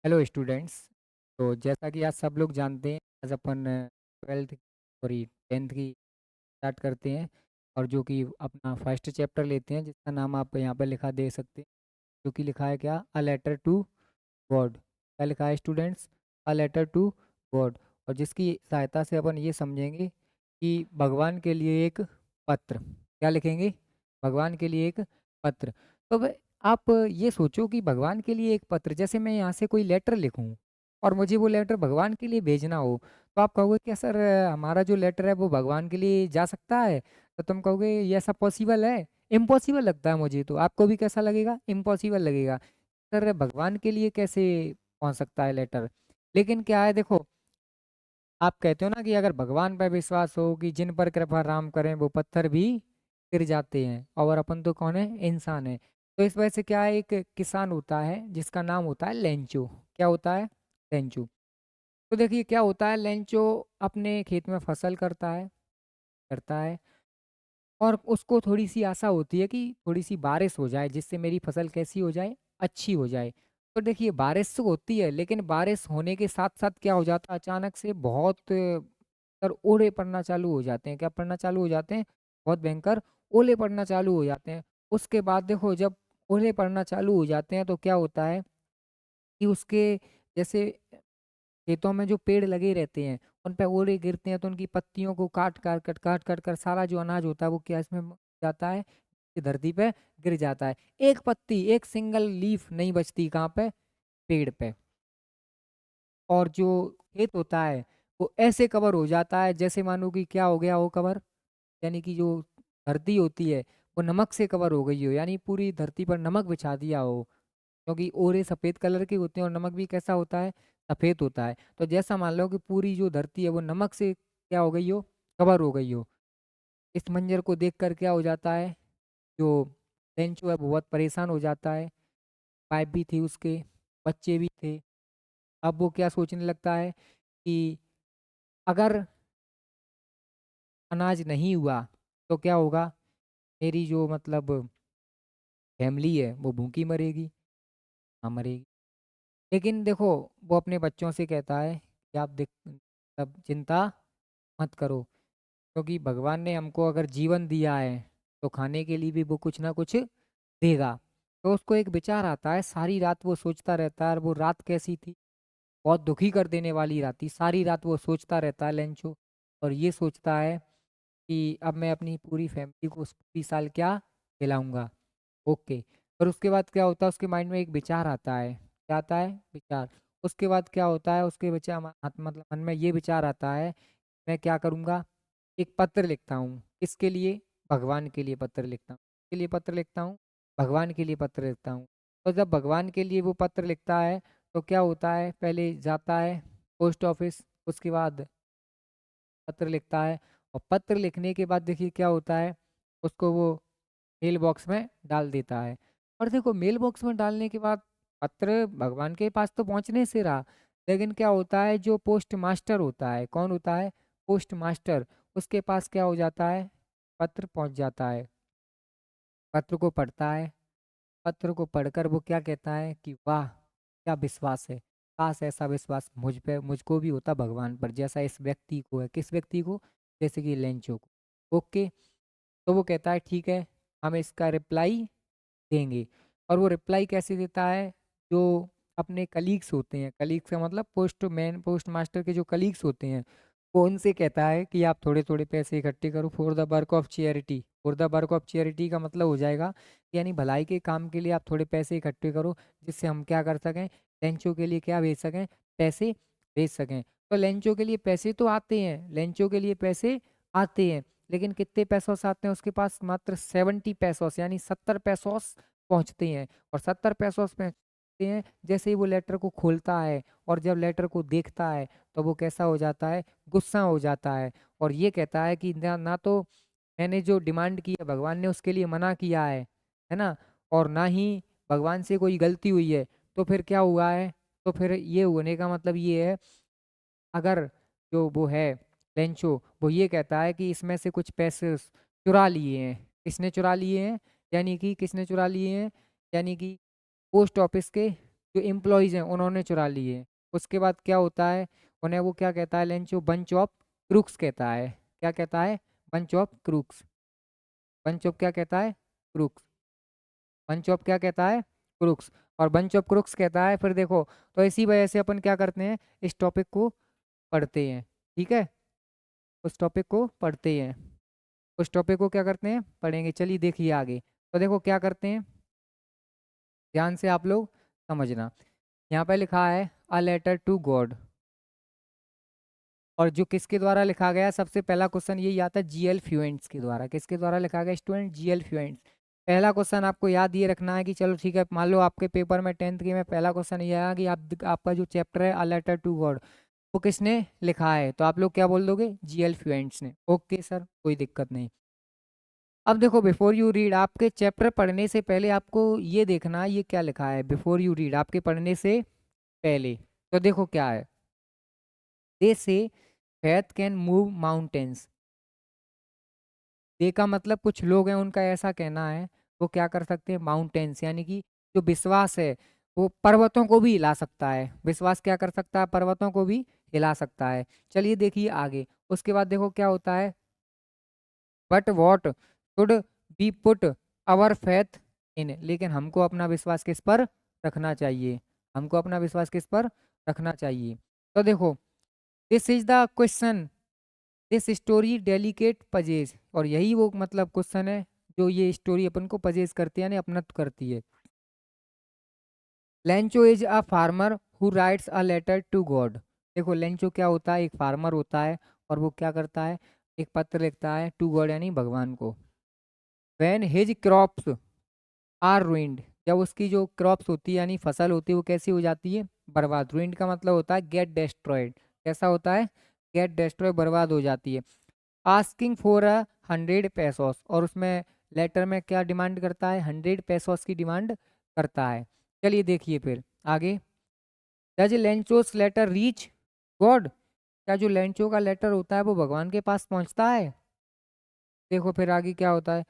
Hello students. तो जैसा कि आज सब लोग जानते हैं, आज अपन 12th सॉरी 10th की स्टार्ट करते हैं। और जो कि अपना फर्स्ट चैप्टर लेते हैं, जिसका नाम आप यहाँ पर लिखा दे सकते हैं। जो कि लिखा है क्या, अ लेटर टू गॉड। क्या लिखा है students? A letter to God. और जिसकी सहायता से अपन ये समझेंगे कि भगवान के लिए एक पत्र। क्या लिखेंगे? भगवान के लिए एक पत्र। तो आप ये सोचो कि भगवान के लिए एक पत्र, जैसे मैं यहाँ से कोई लेटर लिखूं और मुझे वो लेटर भगवान के लिए भेजना हो, तो आप कहोगे क्या सर, हमारा जो लेटर है वो भगवान के लिए जा सकता है? तो तुम कहोगे ये ऐसा पॉसिबल है? इम्पॉसिबल लगता है मुझे। तो आपको भी कैसा लगेगा? इम्पॉसिबल लगेगा। सर भगवान के लिए कैसे पहुंच सकता है लेटर? लेकिन क्या है, देखो, आप कहते हो ना कि अगर भगवान पर विश्वास हो कि जिन पर कृपा राम करें वो पत्थर भी गिर जाते हैं, और अपन तो कौन है? इंसान है। तो इस वजह से क्या है, एक किसान होता है जिसका नाम होता है लेंचो। क्या होता है? लेंचो। तो देखिए क्या होता है, लेंचो अपने खेत में फसल करता है, और उसको थोड़ी सी आशा होती है कि थोड़ी सी बारिश हो जाए, जिससे मेरी फसल कैसी हो जाए? अच्छी हो जाए। तो देखिए बारिश तो होती है, लेकिन बारिश होने के साथ साथ क्या हो जाता है, अचानक से बहुत भयंकर ओले पड़ना चालू हो जाते हैं। क्या पड़ना चालू हो जाते हैं? बहुत भयंकर ओले पड़ना चालू हो जाते हैं। उसके बाद देखो, जब ओले पड़ना चालू हो जाते हैं तो क्या होता है कि उसके जैसे खेतों में जो पेड़ लगे रहते हैं, उन पे ओले गिरते हैं, तो उनकी पत्तियों को काट काट कर सारा जो अनाज होता है वो क्या इसमें जाता है? कि धरती पे गिर जाता है। एक पत्ती, एक सिंगल लीफ नहीं बचती कहाँ पे? पेड़ पे। और जो खेत होता है वो ऐसे कवर हो जाता है जैसे मानो कि क्या हो गया वो कवर, यानी कि जो धरती होती है वो नमक से कवर हो गई हो, यानी पूरी धरती पर नमक बिछा दिया हो। क्योंकि ओरे सफ़ेद कलर के होते हैं और नमक भी कैसा होता है? सफ़ेद होता है। तो जैसा मान लो कि पूरी जो धरती है वो नमक से क्या हो गई हो? कवर हो गई हो। इस मंजर को देखकर क्या हो जाता है, जो बेंचो है वो बहुत परेशान हो जाता है। वाइफ भी थी उसके, बच्चे भी थे। अब वो क्या सोचने लगता है कि अगर अनाज नहीं हुआ तो क्या होगा? मेरी जो मतलब फैमिली है वो भूखी मरेगी। हाँ, मरेगी। लेकिन देखो, वो अपने बच्चों से कहता है कि आप देख, तब चिंता मत करो, क्योंकि भगवान ने हमको अगर जीवन दिया है तो खाने के लिए भी वो कुछ ना कुछ देगा। तो उसको एक विचार आता है, सारी रात वो सोचता रहता है। और वो रात कैसी थी? बहुत दुखी कर देने वाली रात थी। सारी रात वो सोचता रहता है लेंचो, और ये सोचता है कि अब मैं अपनी पूरी फैमिली को पूरी साल क्या खिलाऊंगा। ओके। और उसके बाद क्या होता है, उसके माइंड में एक विचार आता है। क्या आता है? विचार। उसके बाद क्या होता है, उसके विचार मतलब मन में ये विचार आता है, मैं क्या करूँगा, एक पत्र लिखता हूँ। किसके लिए? भगवान के लिए पत्र लिखता हूँ। किसके लिए पत्र लिखता हूँ? भगवान के लिए पत्र लिखता हूँ। तो जब भगवान के लिए वो पत्र लिखता है तो क्या होता है, पहले जाता है पोस्ट ऑफिस, उसके बाद पत्र लिखता है। और पत्र लिखने के बाद देखिए क्या होता है, उसको वो मेल बॉक्स में डाल देता है। और देखो मेल बॉक्स में डालने के बाद पत्र भगवान के पास तो पहुंचने से रहा, लेकिन क्या होता है, जो पोस्ट मास्टर होता है, कौन होता है? Post master. उसके पास क्या हो जाता है? पत्र पहुंच जाता है। पत्र को पढ़ता है। पत्र को पढ़कर वो क्या कहता है कि वाह, क्या विश्वास है। काश ऐसा विश्वास मुझ पे मुझको भी होता भगवान पर, जैसा इस व्यक्ति को है। किस व्यक्ति को? जैसे कि लेंचो को। ओके। तो वो कहता है ठीक है, हम इसका रिप्लाई देंगे। और वो रिप्लाई कैसे देता है? जो अपने कलीग्स होते हैं, कलीग्स का मतलब पोस्टमैन, पोस्ट मास्टर के जो कलीग्स होते हैं, वो उनसे कहता है कि आप थोड़े थोड़े पैसे इकट्ठे करो for the work of charity. For the work of charity का मतलब हो जाएगा यानी भलाई के काम के लिए आप थोड़े पैसे इकट्ठे करो, जिससे हम क्या कर सकें, लेंचो के लिए क्या भेज सकें, पैसे भेज सकें। तो लेंचो के लिए पैसे तो आते हैं, लेंचो के लिए पैसे आते हैं, लेकिन कितने पैसों से आते हैं उसके पास? मात्र 70 पैसों, यानी 70 पैसों पहुंचते हैं। और 70 पैसों पहुंचते हैं जैसे ही वो लेटर को खोलता है, और जब लेटर को देखता है तो वो कैसा हो जाता है? गुस्सा हो जाता है। और ये कहता है कि ना ना तो मैंने जो डिमांड की है भगवान ने उसके लिए मना किया है ना, और ना ही भगवान से कोई गलती हुई है। तो फिर क्या हुआ है? तो फिर ये होने का मतलब ये है, अगर जो वो है लेंचो, वो ये कहता है कि इसमें से कुछ पैसे चुरा लिए हैं। किसने चुरा लिए हैं? यानी कि किसने चुरा लिए हैं? यानी कि पोस्ट ऑफिस के जो एम्प्लॉयज़ हैं उन्होंने चुरा लिए। उसके बाद क्या होता है, उन्हें वो क्या कहता है लेंचो, बंच ऑफ क्रूक्स कहता है। क्या कहता है? Bunch of crooks. Bunch of क्या कहता है? क्रूक्स। बंच ऑफ क्या कहता है? क्रूक्स। और बंच ऑफ क्रूक्स कहता है। फिर देखो, तो इसी वजह से अपन क्या करते हैं, इस टॉपिक को पढ़ते हैं। ठीक है, उस टॉपिक को पढ़ते हैं, उस टॉपिक को क्या करते हैं, पढ़ेंगे। चलिए देखिए आगे। तो देखो क्या करते हैं, ध्यान से आप लोग समझना। यहाँ पे लिखा है अ लेटर टू गॉड, और जो किसके द्वारा लिखा गया, सबसे पहला क्वेश्चन यही आता है जीएल फ्यूएंट्स के द्वारा। किसके द्वारा लिखा गया स्टूडेंट? जीएल फ्यूएंट्स। पहला क्वेश्चन आपको याद ये रखना है कि चलो ठीक है, मान लो आपके पेपर में 10th के में पहला क्वेश्चन ये आया कि आपका जो चैप्टर है अ लेटर टू गॉड, वो किसने लिखा है, तो आप लोग क्या बोल दोगे? जीएल फ्यूएंट्स ने। ओके सर, कोई दिक्कत नहीं। अब देखो, बिफोर यू रीड, आपके चैप्टर पढ़ने से पहले आपको ये देखना ये क्या लिखा है। बिफोर यू रीड, आपके पढ़ने से पहले। तो देखो क्या है, दे से फेथ कैन मूव माउंटेन्स। दे का मतलब कुछ लोग हैं, उनका ऐसा कहना है, वो क्या कर सकते हैं, माउंटेन्स, यानी कि जो विश्वास है वो पर्वतों को भी हिला सकता है। विश्वास क्या कर सकता है? पर्वतों को भी हिला सकता है। चलिए देखिए आगे। उसके बाद देखो क्या होता है, but what should be put our faith in, लेकिन हमको अपना विश्वास किस पर रखना चाहिए? हमको अपना विश्वास किस पर रखना चाहिए? तो देखो, this is the question this story delicate पजेज, और यही वो मतलब क्वेश्चन है जो ये स्टोरी अपन को पजेज करती है, यानी अपनत्व करती है। Lencho is a farmer who writes a letter to God. देखो लेंचो क्या होता है, एक फार्मर होता है, और वो क्या करता है, एक पत्र लिखता है टू गॉड यानी भगवान को। When his crops are ruined, जब उसकी जो क्रॉप्स होती है यानी फसल होती है वो कैसी हो जाती है, बर्बाद। रुइंड का मतलब होता है गेट डेस्ट्रॉयड। कैसा होता है? गेट डेस्ट्रॉय, बर्बाद हो जाती है। आस्किंग फॉर 100 पेसोस, और उसमें लेटर में क्या डिमांड करता है? 100 पेसोस की डिमांड करता है। चलिए देखिए फिर आगे। डज लेंचोस लेटर रीच गॉड, क्या जो लेंचो का लेटर होता है वो भगवान के पास पहुंचता है? देखो फिर आगे क्या होता है,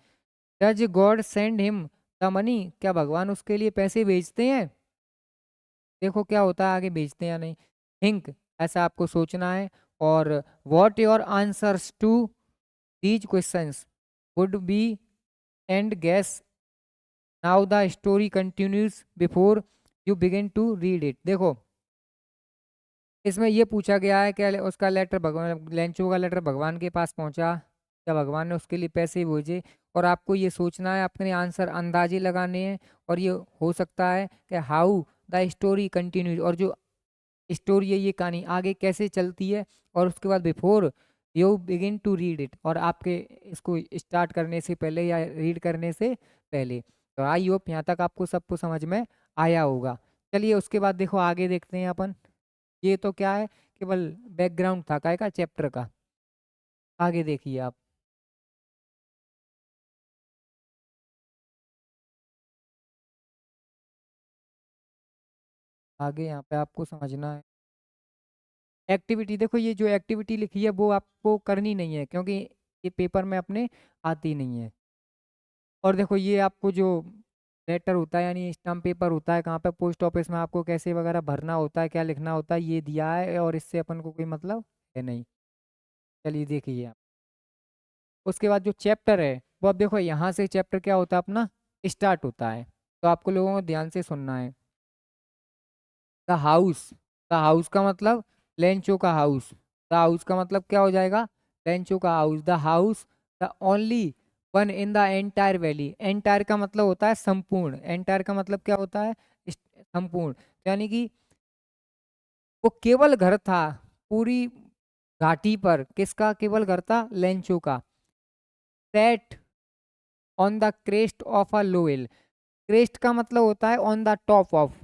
does God send him the money, क्या भगवान उसके लिए पैसे भेजते हैं? देखो क्या होता है आगे, भेजते हैं या नहीं। थिंक, ऐसा आपको सोचना है। और what your answers to these questions would be, and guess now the story continues before you begin to read it. देखो इसमें ये पूछा गया है कि उसका लेटर भगवान, लेंचो का लेटर भगवान के पास पहुंचा, क्या भगवान ने उसके लिए पैसे भेजे? और आपको ये सोचना है, अपने आंसर अंदाजे लगाने हैं। और ये हो सकता है कि हाउ द स्टोरी कंटिन्यूज, और जो स्टोरी है ये कहानी आगे कैसे चलती है। और उसके बाद before you begin to read it, और आपके इसको स्टार्ट करने से पहले या रीड करने से पहले। तो आई होप यहाँ तक आपको सबको समझ में आया होगा। चलिए उसके बाद देखो आगे देखते हैं अपन। ये तो क्या है, केवल बैकग्राउंड था काय का चैप्टर का। आगे देखिए आप। आगे यहाँ पे आपको समझना है एक्टिविटी। देखो ये जो एक्टिविटी लिखी है वो आपको करनी नहीं है, क्योंकि ये पेपर में अपने आती नहीं है। और देखो ये आपको जो लेटर होता है यानी स्टाम्प पेपर होता है, कहाँ पे, पोस्ट ऑफिस में, आपको कैसे वगैरह भरना होता है, क्या लिखना होता है, ये दिया है, और इससे अपन को कोई मतलब है नहीं। चलिए देखिए आप। उसके बाद जो चैप्टर है वो, अब देखो यहाँ से चैप्टर क्या होता है अपना, स्टार्ट होता है। तो आपको लोगों को ध्यान से सुनना है। द हाउस, द हाउस का मतलब लेंचो का हाउस। द हाउस का मतलब क्या हो जाएगा, लेंचो का house. The house the only one in the entire valley. Entire का मतलब होता है संपूर्ण। एंटायर का मतलब क्या होता है, संपूर्ण। यानी कि वो केवल घर था पूरी घाटी पर, किसका केवल घर था, लेंचो का। Set on the crest of a low hill, crest का मतलब होता है ऑन द टॉप ऑफ,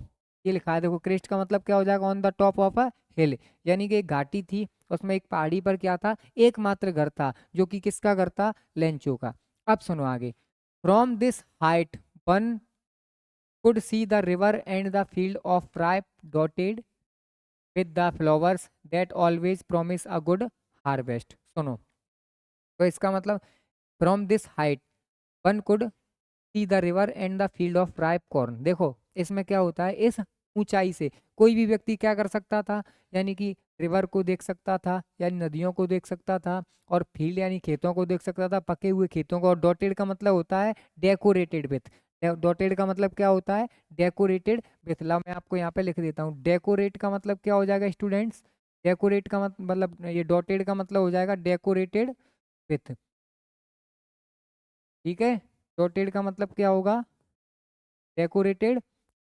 ये लिखा है देखो, क्रेस्ट का मतलब क्या हो जाएगा, on the top of a hill. यानी कि एक घाटी थी, उसमें एक पहाड़ी पर क्या था, एकमात्र घर था, जो कि किसका घर था, लेंचो का। अब सुनो आगे। From this height one could see the river and the field of ripe dotted with the flowers that always promise a good harvest. सुनो, तो इसका मतलब, from this height one could see the river and the field of ripe corn. देखो इसमें क्या होता है, इस ऊंचाई से। कोई भी व्यक्ति क्या कर सकता था, यानी कि रिवर को देख सकता था, यानी नदियों को देख सकता था, और फील्ड यानी खेतों को देख सकता था, पके हुए खेतों को। और डॉटेड का मतलब होता है डेकोरेटेड विथ। डॉटेड का मतलब क्या होता है, डेकोरेटेड विथ। ला मैं आपको यहाँ पे लिख देता हूँ, डेकोरेट का मतलब क्या हो जाएगा स्टूडेंट्स, डेकोरेट का मतलब ये डॉटेड का मतलब हो जाएगा डेकोरेटेड विथ। ठीक है, डॉटेड का मतलब क्या होगा, डेकोरेटेड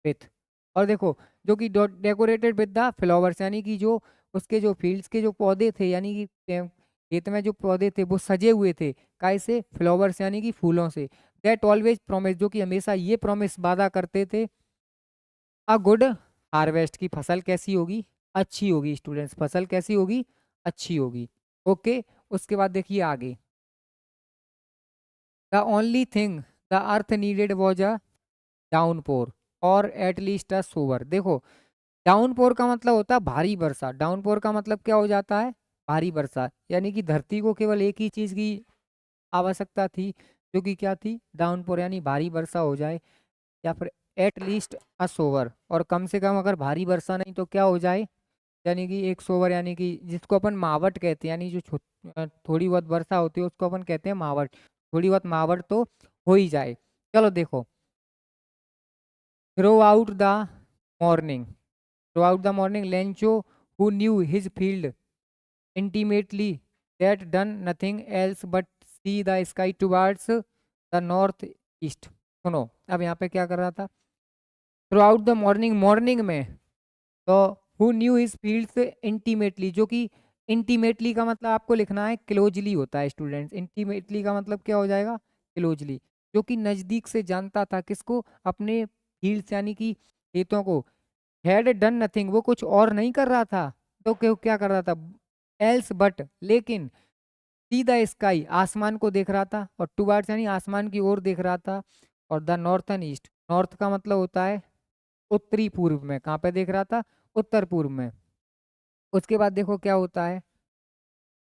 विथ। और देखो, जो कि डेकोरेटेड विद द फ्लावर्स, यानी कि जो उसके जो फील्ड्स के जो पौधे थे, यानी कि खेत में जो पौधे थे वो सजे हुए थे, काय से, फ्लावर्स यानी कि फूलों से। दैट ऑलवेज प्रोमिस, जो कि हमेशा ये प्रॉमिस वादा करते थे, अ गुड हार्वेस्ट, की फसल कैसी होगी, अच्छी होगी स्टूडेंट्स, फसल कैसी होगी, अच्छी होगी। ओके, उसके बाद देखिए आगे, the only thing the earth needed was a downpour और एट लीस्ट अ सोवर। देखो, डाउनपोर का मतलब होता है भारी वर्षा। डाउनपोर का मतलब क्या हो जाता है, भारी वर्षा, यानी कि धरती को केवल एक ही चीज की आवश्यकता थी, जो कि क्या थी, डाउनपोर, यानी भारी वर्षा हो जाए, या फिर एट लीस्ट अ सोवर, और कम से कम अगर भारी वर्षा नहीं तो क्या हो जाए, यानी कि एक सोवर, यानी कि जिसको अपन मावट कहते हैं, यानी जो थोड़ी बहुत वर्षा होती है उसको अपन कहते हैं मावट। थोड़ी बहुत मावट तो हो ही जाए। चलो देखो, through out the morning, throughout the morning, Lencho, who knew his field intimately, had done nothing else but see the sky towards the north east। सुनो, अब यहाँ पे क्या कर रहा था, through out the morning, morning में, तो who knew his fields intimately, जो कि इंटीमेटली का मतलब आपको लिखना है क्लोजली होता है स्टूडेंट्स। इंटीमेटली का मतलब क्या हो जाएगा, क्लोजली, जो कि नजदीक से जानता था, किसको, अपने फील्ड्स यानी कि खेतों को। हैड डन नथिंग, वो कुछ और नहीं कर रहा था, तो क्यों क्या कर रहा था, एल्स बट, लेकिन, सी द स्काई, आसमान को देख रहा था, और टुवर्ड्स यानी आसमान की ओर देख रहा था, और द नॉर्थन ईस्ट, नॉर्थ का मतलब होता है उत्तरी पूर्व में, कहाँ पे देख रहा था, उत्तर पूर्व में। उसके बाद देखो क्या होता है,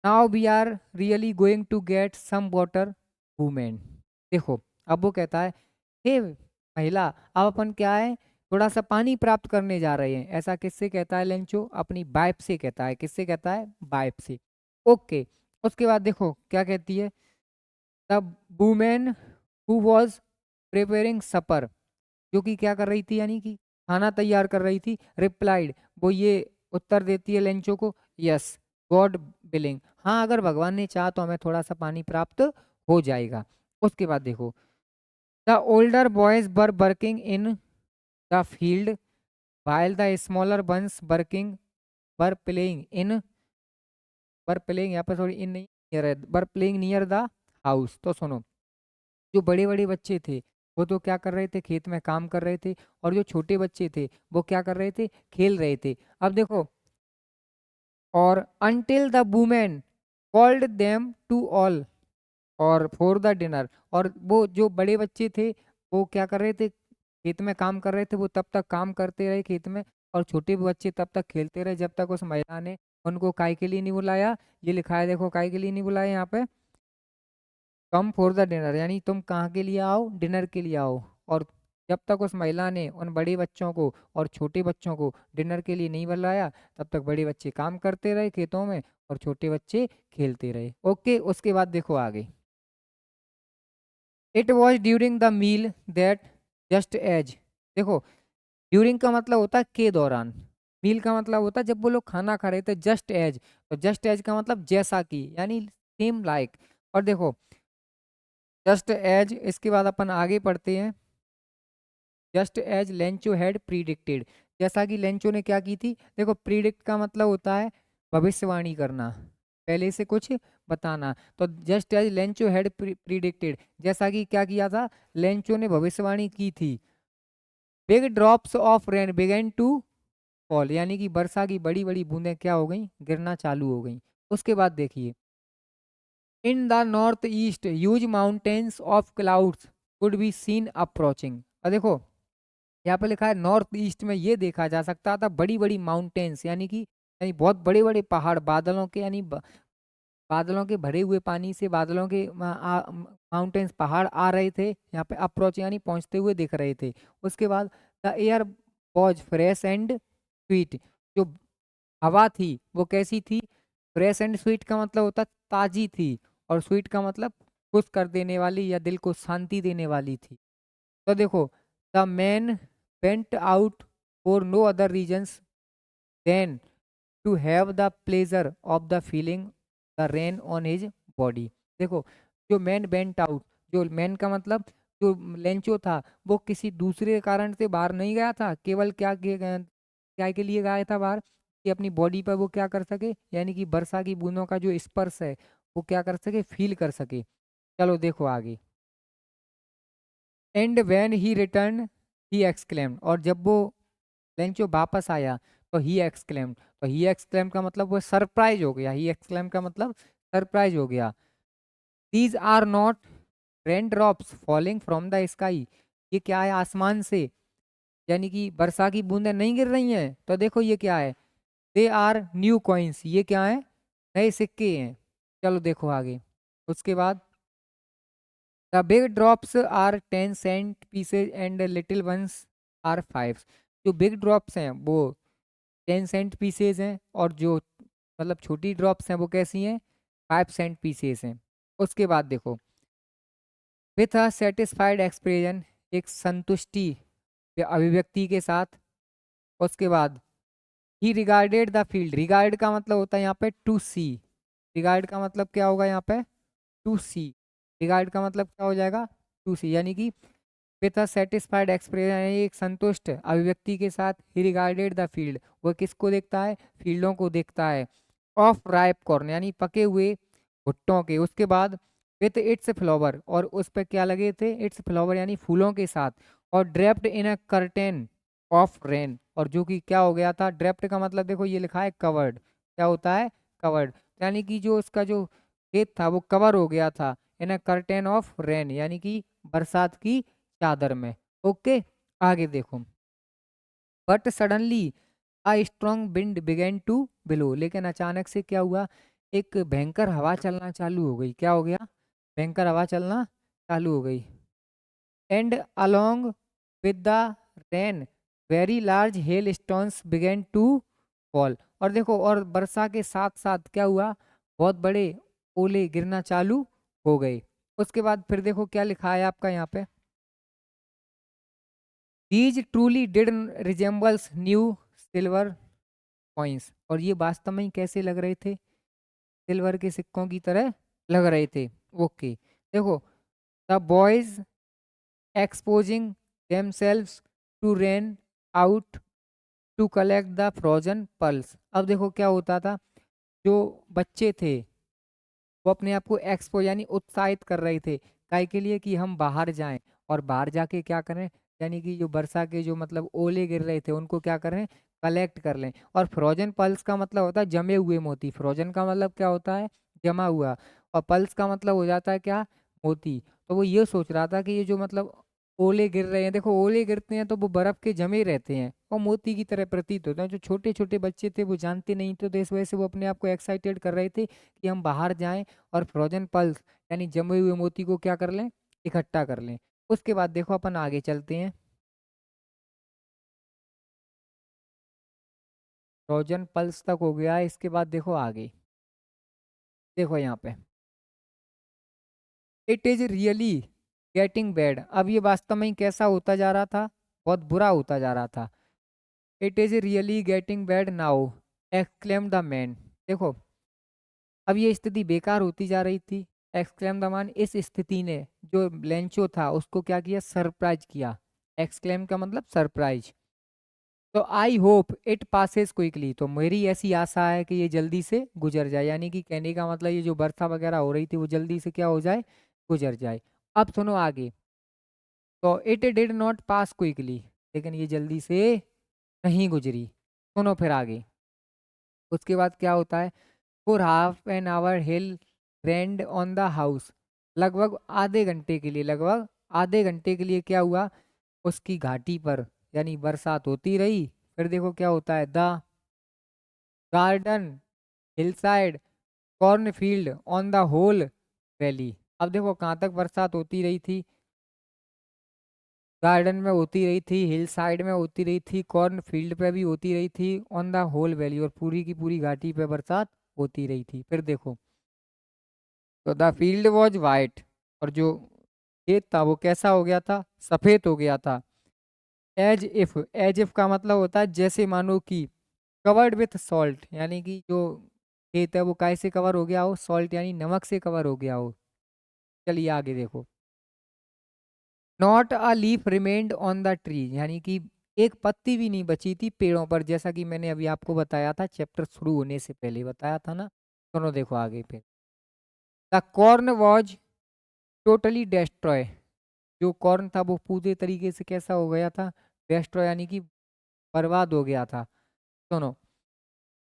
now we are really going to get some water women. देखो, अब वो कहता है, हे महिला, अब अपन क्या है, थोड़ा सा पानी प्राप्त करने जा रहे हैं। ऐसा किससे कहता है लेंचो, अपनी वाइफ से कहता है। किससे कहता है, वाइफ से। ओके, उसके बाद देखो क्या कहती है, the women who was preparing supper, जो कि क्या कर रही थी, यानी कि खाना तैयार कर रही थी, रिप्लाइड, वो ये उत्तर देती है लेंचो को, यस गॉड बिलिंग, हाँ अगर भगवान ने चाहा तो हमें थोड़ा सा पानी प्राप्त हो जाएगा। उसके बाद देखो, the older boys were working in the field while the smaller ones working were playing in, were playing, यहाँ पर थोड़ी इन नहीं नियर है, were playing near the house। तो सुनो, जो बड़े बड़े बच्चे थे वो तो क्या कर रहे थे, खेत में काम कर रहे थे, और जो छोटे बच्चे थे वो क्या कर रहे थे, खेल रहे थे। अब देखो, और until the woman called them to all और फॉर द डिनर, और वो जो बड़े बच्चे थे वो क्या कर रहे थे, खेत में काम कर रहे थे, वो तब तक काम करते रहे खेत में, और छोटे बच्चे तब तक खेलते रहे, जब तक उस महिला ने उनको काय के लिए नहीं बुलाया। ये लिखा है देखो, काय के लिए नहीं बुलाया यहाँ पे, कम फॉर द डिनर, यानी तुम कहाँ के लिए आओ, डिनर के लिए आओ। और जब तक उस महिला ने उन बड़े बच्चों को और छोटे बच्चों को डिनर के लिए नहीं बुलाया, तब तक बड़े बच्चे काम करते रहे खेतों में, और छोटे बच्चे खेलते रहे। ओके, उसके बाद देखो आगे, it was during the meal that just as. देखो, ड्यूरिंग का मतलब होता है के दौरान, मील का मतलब होता है जब वो लोग खाना खा रहे थे, जस्ट एज, तो जस्ट एज का मतलब जैसा कि, यानी सेम लाइक। और देखो, जस्ट एज, इसके बाद अपन आगे पढ़ते हैं, जस्ट एज लेंचो हैड प्रीडिक्टेड, जैसा कि लेंचो ने क्या की थी। देखो, प्रीडिक्ट का मतलब होता है भविष्यवाणी करना, पहले से कुछ बताना। तो जस्ट एज लेंचो हैड प्रीडिक्टेड, जैसा कि क्या किया था, लेंचो ने भविष्यवाणी की थी, big drops of rain began to fall, यानी कि वर्षा की बड़ी बड़ी बूंदें क्या हो गई, गिरना चालू हो गई। उसके बाद देखिए, in the north east huge mountains of clouds could be seen approaching. और देखो, यहाँ पे लिखा है नॉर्थ ईस्ट में ये देखा जा सकता था बड़ी बड़ी माउंटेन्स, यानी कि यानी बहुत बड़े बड़े पहाड़, बादलों के, यानी बादलों के भरे हुए पानी से, बादलों के माउंटेन्स पहाड़ आ रहे थे यहाँ पे, अप्रोच यानी पहुंचते हुए दिख रहे थे। उसके बाद the air was fresh and sweet. जो हवा थी वो कैसी थी? फ्रेश एंड स्वीट का मतलब होता ताजी थी, और स्वीट का मतलब खुश कर देने वाली या दिल को शांति देने वाली थी। तो देखो, the man went out for no other reasons than to have the pleasure of the feeling the rain on his body. देखो, जो मैन वेंट आउट, जो मैन का मतलब जो लेंचो था, वो किसी दूसरे कारण से बाहर नहीं गया था, केवल क्या के लिए गया था बाहर? कि अपनी बॉडी पर वो क्या कर सके, यानी कि वर्षा की बूंदों का जो स्पर्श है वो क्या कर सके, फील कर सके। चलो देखो आगे। And when he return he exclaimed, और जब वो लेंचो वापस आया तो ही एक्सक्लेम्ड, तो ही एक्सक्लेम का मतलब वो सरप्राइज हो गया, ही एक्सक्लेम का मतलब सरप्राइज हो गया। These are not rain drops falling from the sky, ये क्या है आसमान से, यानी कि वर्षा की बूंदें नहीं गिर रही हैं। तो देखो ये क्या है, दे आर न्यू कॉइन्स, ये क्या है, नए सिक्के हैं। चलो देखो आगे। उसके बाद the big drops are 10 cent pieces and little ones are 5। जो बिग ड्रॉप्स हैं वो 10 सेंट पीसेज हैं, और जो मतलब छोटी ड्रॉप्स हैं वो कैसी हैं, 5 सेंट पीसेज हैं। उसके बाद देखो, विथ अ सेटिस्फाइड एक्सप्रेशन, एक संतुष्टि या अभिव्यक्ति के साथ। उसके बाद ही रिगार्डेड द फील्ड, रिगार्ड का मतलब होता है यहाँ पे टू सी, रिगार्ड का मतलब क्या होगा यहाँ पे, टू सी। रिगार्ड का मतलब क्या हो जाएगा, टू सी, यानी कि विथ अ सेटिस्फाइड एक्सप्रेशन, यानी एक संतुष्ट अभिव्यक्ति के साथ ही रिगार्डेड द फील्ड, वो किसको देखता है, फील्डों को देखता है, ऑफ राइप कॉर्न, यानी पके हुए भुट्टों के। उसके बाद विथ इट्स फ्लावर, और उस पर क्या लगे थे, इट्स फ्लावर यानी फूलों के साथ, और draped in a curtain of rain, और जो कि क्या हो गया था, ड्रेप्ड का मतलब देखो ये लिखा है कवर्ड, क्या होता है, कवर्ड, यानी कि जो उसका जो खेत था वो कवर हो गया था in a curtain of rain, यानी कि बरसात की चादर में। ओके, आगे देखो। But suddenly a strong wind began to blow, लेकिन अचानक से क्या हुआ, एक भयंकर हवा चलना चालू हो गई। क्या हो गया, भयंकर हवा चलना चालू हो गई। And along with the rain very large hail stones began to fall, और देखो, और वर्षा के साथ साथ क्या हुआ, बहुत बड़े ओले गिरना चालू हो गए। उसके बाद फिर देखो क्या लिखा है आपका यहाँ पे, these truly did resembles new silver coins, और ये वास्तव में ही कैसे लग रहे थे, सिल्वर के सिक्कों की तरह लग रहे थे। ओके, देखो, the boys exposing themselves to rain out to collect the frozen pearls. अब देखो क्या होता था, जो बच्चे थे वो अपने आप को एक्सपो यानी उत्साहित कर रहे थे, काय के लिए, कि हम बाहर जाएं और बाहर जाके क्या करें, यानी कि जो वर्षा के जो मतलब ओले गिर रहे थे उनको क्या करें, कलेक्ट कर लें। और फ्रोजन पल्स का मतलब होता है जमे हुए मोती, फ्रोजन का मतलब क्या होता है, जमा हुआ, और पल्स का मतलब हो जाता है क्या, मोती। तो वो ये सोच रहा था कि ये जो मतलब ओले गिर रहे हैं, देखो ओले गिरते हैं तो वो बर्फ के जमे रहते हैं और मोती की तरह प्रतीत होते हैं। जो छोटे छोटे बच्चे थे वो जानते नहीं थे, तो इस वजह से वो अपने आप को एक्साइटेड कर रहे थे कि हम बाहर जाएं और फ्रोजन पल्स यानी जमे हुए मोती को क्या कर लें, इकट्ठा कर लें। उसके बाद देखो अपन आगे चलते हैं। फ्रोजन पल्स तक हो गया है, इसके बाद देखो आगे, देखो यहाँ पे, it is really getting bad. अब ये वास्तव में ही कैसा होता जा रहा था, बहुत बुरा होता जा रहा था। It is really getting bad now exclaim the man. देखो, अब ये स्थिति बेकार होती जा रही थी। एक्सक्लेम द मैन, इस स्थिति ने जो लेंचो था उसको क्या किया, सरप्राइज किया। एक्सक्लेम का मतलब सरप्राइज। तो I hope it passes quickly, तो मेरी ऐसी आशा है कि ये जल्दी से गुजर जाए, यानी कि कहने का मतलब ये जो बरखा वगैरह हो रही थी वो जल्दी से क्या हो जाए, गुजर जाए। अब सुनो आगे। तो it did not pass quickly, लेकिन ये जल्दी से नहीं गुजरी। सुनो फिर आगे। उसके बाद क्या होता है, for half an hour hail rained on the house, लगभग आधे घंटे के लिए, लगभग आधे घंटे के लिए क्या हुआ, उसकी घाटी पर यानी बरसात होती रही। फिर देखो क्या होता है, the garden hillside cornfield on the whole valley. अब देखो कहाँ तक बरसात होती रही थी, गार्डन में होती रही थी, हिल साइड में होती रही थी, कॉर्न फील्ड पे भी होती रही थी, ऑन द होल वैली, और पूरी की पूरी घाटी पे बरसात होती रही थी। फिर देखो, तो द फील्ड वॉज वाइट, और जो खेत था वो कैसा हो गया था, सफेद हो गया था। एज इफ का मतलब होता है जैसे मानो कि, कवर्ड विथ सॉल्ट, यानी कि जो खेत है वो काय से कवर हो गया हो, सॉल्ट यानी नमक से कवर हो गया हो। चलिए आगे देखो, not a leaf remained on the tree, यानी कि एक पत्ती भी नहीं बची थी पेड़ों पर, जैसा कि मैंने अभी आपको बताया था, चैप्टर शुरू होने से पहले बताया था ना। सुनो देखो आगे फिर, the corn was totally destroy, जो कॉर्न था वो पूरे तरीके से कैसा हो गया था, डेस्ट्रॉय यानी कि बर्बाद हो गया था। सुनो,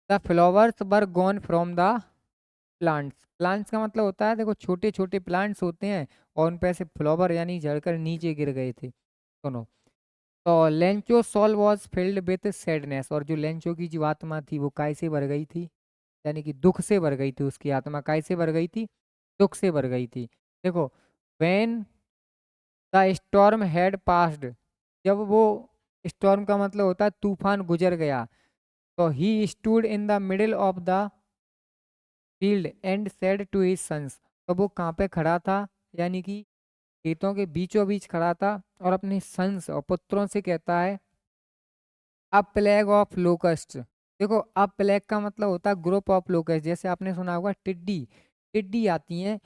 the flowers were gone from the plants, plants का मतलब होता है, देखो छोटे छोटे प्लांट्स होते हैं और उन पे ऐसे फ्लावर यानी झड़कर नीचे गिर गए थे। सुनो, तो Lencho soul was filled with sadness, और जो लेंचो की जो आत्मा थी वो काय से भर गई थी, यानी कि दुख से भर गई थी, उसकी आत्मा काय से भर गई थी, दुख से भर गई थी। देखो, when the storm had passed, जब वो, स्टॉर्म का मतलब होता है तूफान गुजर गया, तो he stood in the middle of the field and said to his sons, तो वो कहाँ पे खड़ा था, यानी कि खेतों के बीचों बीच खड़ा था, और अपने सन्स और पुत्रों से कहता है, अ प्लेग ऑफ लोकस्ट, देखो अ प्लेग का मतलब होता है ग्रुप ऑफ लोकस्ट, जैसे आपने सुना होगा टिड्डी, टिड्डी आती हैं